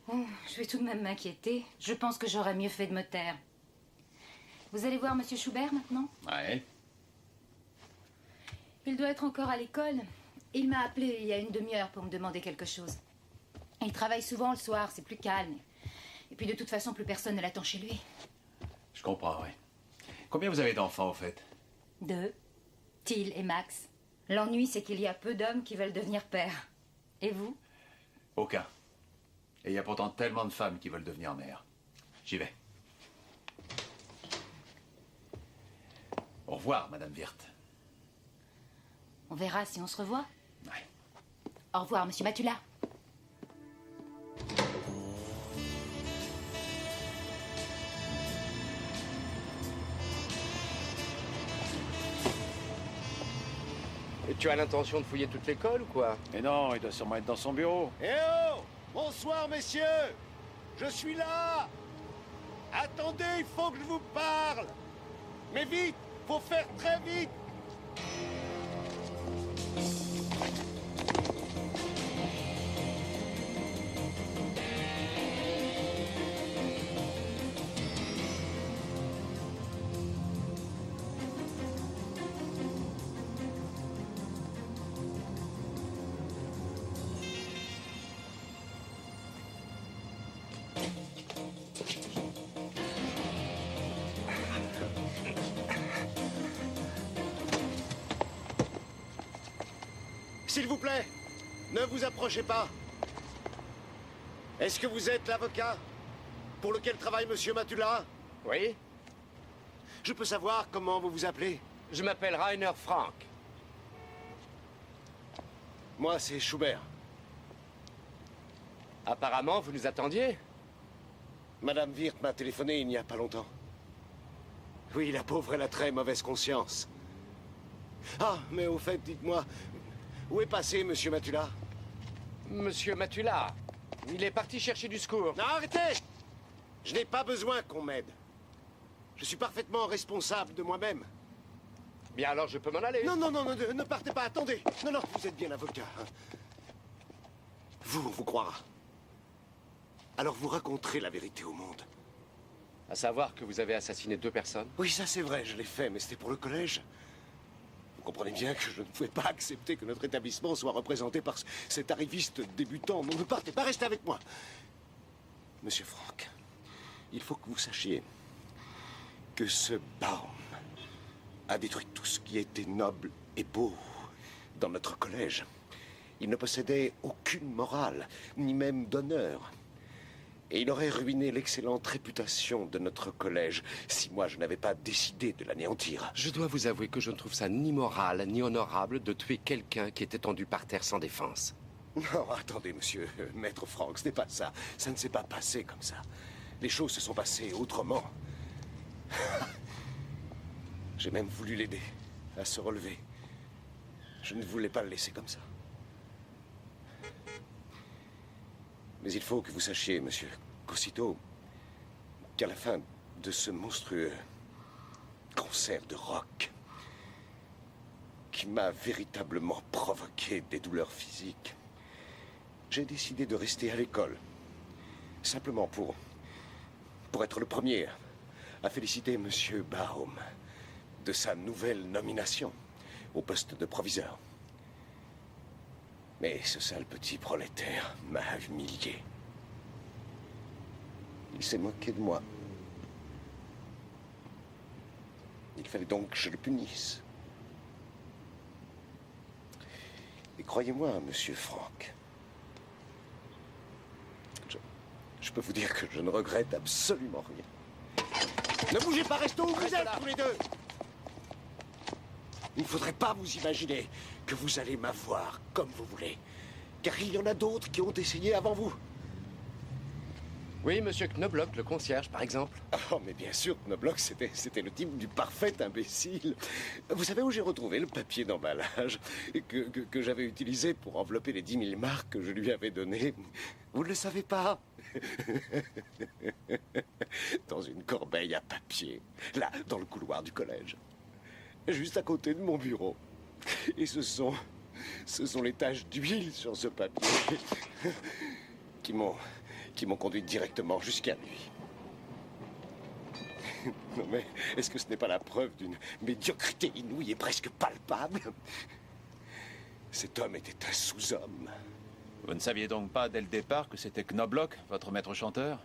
Oh, je vais tout de même m'inquiéter. Je pense que j'aurais mieux fait de me taire. Vous allez voir M. Schubert maintenant? Ouais. Il doit être encore à l'école. Il m'a appelé il y a une demi-heure pour me demander quelque chose. Il travaille souvent le soir, c'est plus calme. Et puis de toute façon, plus personne ne l'attend chez lui. Je comprends, oui. Combien vous avez d'enfants, au fait? 2. Till et Max. L'ennui, c'est qu'il y a peu d'hommes qui veulent devenir pères. Et vous? Aucun. Et il y a pourtant tellement de femmes qui veulent devenir mères. J'y vais. Au revoir, Madame Wirth. On verra si on se revoit. Ouais. Au revoir, Monsieur Matula. Et tu as l'intention de fouiller toute l'école ou quoi? Mais non, il doit sûrement être dans son bureau. Eh oh! Bonsoir, messieurs! Je suis là! Attendez, il faut que je vous parle! Mais vite! Faut faire très vite! S'il vous plaît, ne vous approchez pas. Est-ce que vous êtes l'avocat pour lequel travaille Monsieur Matula? Oui. Je peux savoir comment vous vous appelez? Je m'appelle Rainer Frank. Moi, c'est Schubert. Apparemment, vous nous attendiez? Madame Wirth m'a téléphoné il n'y a pas longtemps. Oui, la pauvre, elle a très mauvaise conscience. Ah, mais au fait, dites-moi, où est passé Monsieur Matula? Monsieur Matula, il est parti chercher du secours. Non, arrêtez! Je n'ai pas besoin qu'on m'aide. Je suis parfaitement responsable de moi-même. Bien alors, je peux m'en aller. Non, non, non, non, ne partez pas, attendez. Non, non, vous êtes bien avocat. Hein. Vous, on vous croira. Alors vous raconterez la vérité au monde. À savoir que vous avez assassiné 2 personnes? Oui, ça c'est vrai, je l'ai fait, mais c'était pour le collège. Vous comprenez bien que je ne pouvais pas accepter que notre établissement soit représenté par cet arriviste débutant. Non, ne partez pas, restez avec moi. Monsieur Frank, il faut que vous sachiez que ce Baum a détruit tout ce qui était noble et beau dans notre collège. Il ne possédait aucune morale, ni même d'honneur. Et il aurait ruiné l'excellente réputation de notre collège si moi je n'avais pas décidé de l'anéantir. Je dois vous avouer que je ne trouve ça ni moral, ni honorable de tuer quelqu'un qui est étendu par terre sans défense. Non, attendez, monsieur, maître Frank, ce n'est pas ça. Ça ne s'est pas passé comme ça. Les choses se sont passées autrement. J'ai même voulu l'aider à se relever. Je ne voulais pas le laisser comme ça. Mais il faut que vous sachiez, monsieur, qu'aussitôt qu'à la fin de ce monstrueux concert de rock qui m'a véritablement provoqué des douleurs physiques, j'ai décidé de rester à l'école. Simplement pour être le premier à féliciter monsieur Baum de sa nouvelle nomination au poste de proviseur. Mais ce sale petit prolétaire m'a humilié. Il s'est moqué de moi. Il fallait donc que je le punisse. Et croyez-moi, monsieur Frank, je peux vous dire que je ne regrette absolument rien. Ne bougez pas, restez où vous êtes tous les deux. Il ne faudrait pas vous imaginer que vous allez m'avoir comme vous voulez. Car il y en a d'autres qui ont essayé avant vous. Oui, monsieur Knobloch, le concierge, par exemple. Oh, mais bien sûr, Knobloch, c'était le type du parfait imbécile. Vous savez où j'ai retrouvé le papier d'emballage que j'avais utilisé pour envelopper les 10 000 marques que je lui avais données? Vous ne le savez pas? Dans une corbeille à papier, là, dans le couloir du collège. Juste à côté de mon bureau. Et ce sont les taches d'huile sur ce papier qui m'ont conduit directement jusqu'à lui. Non mais, est-ce que ce n'est pas la preuve d'une médiocrité inouïe et presque palpable? Cet homme était un sous-homme. Vous ne saviez donc pas dès le départ que c'était Knobloch, votre maître chanteur?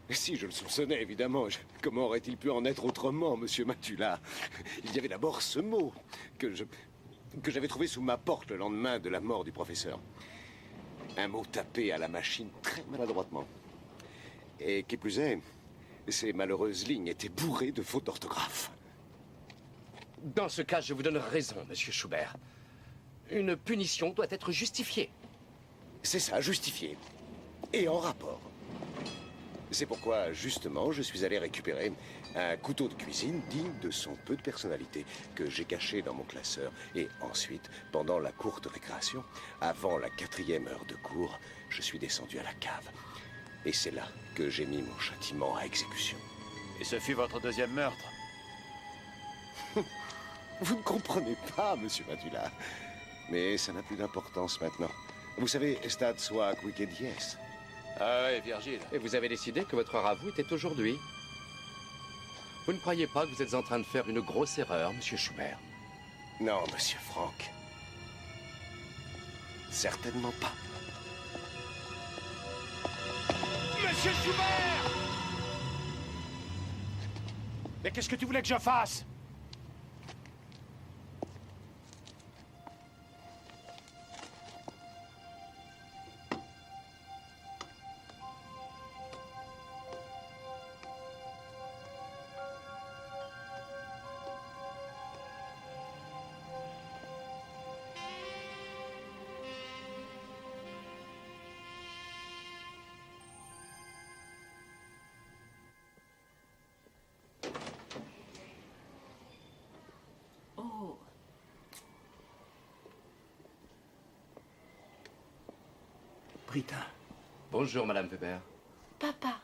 Si, je le soupçonnais, évidemment. Comment aurait-il pu en être autrement, monsieur Matula? Il y avait d'abord ce mot que j'avais trouvé sous ma porte le lendemain de la mort du professeur. Un mot tapé à la machine très maladroitement. Et qui plus est, ces malheureuses lignes étaient bourrées de fautes d'orthographe. Dans ce cas, je vous donne raison, monsieur Schubert. Une punition doit être justifiée. C'est ça, justifié. Et en rapport. C'est pourquoi, justement, je suis allé récupérer un couteau de cuisine digne de son peu de personnalité que j'ai caché dans mon classeur. Et ensuite, pendant la courte récréation, avant la 4e heure de cours, je suis descendu à la cave. Et c'est là que j'ai mis mon châtiment à exécution. Et ce fut votre 2e meurtre? Vous ne comprenez pas, monsieur Matula. Mais ça n'a plus d'importance maintenant. Vous savez, stat soit quick dies. Ah oui, Virgile. Et vous avez décidé que votre heure à vous était aujourd'hui. Vous ne croyez pas que vous êtes en train de faire une grosse erreur, monsieur Schubert? Non, monsieur Frank. Certainement pas. Monsieur Schubert! Mais qu'est-ce que tu voulais que je fasse? Brita. Bonjour, Madame Weber. Papa.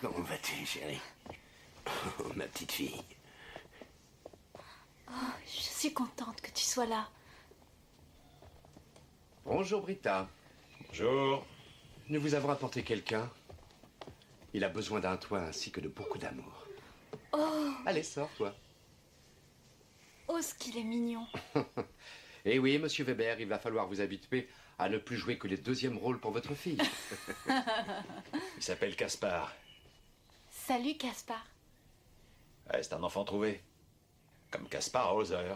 Comment vas-tu, chérie? Oh, ma petite fille. Oh, je suis contente que tu sois là. Bonjour, Brita. Bonjour. Nous vous avons apporté quelqu'un. Il a besoin d'un toit ainsi que de beaucoup d'amour. Oh, Allez, sors, toi. oh, ce qu'il est mignon. Eh oui, monsieur Weber, il va falloir vous habituer à ne plus jouer que les deuxièmes rôles pour votre fille. Il s'appelle Caspar. Salut, Caspar. Ouais, c'est un enfant trouvé. Comme Caspar Hauser.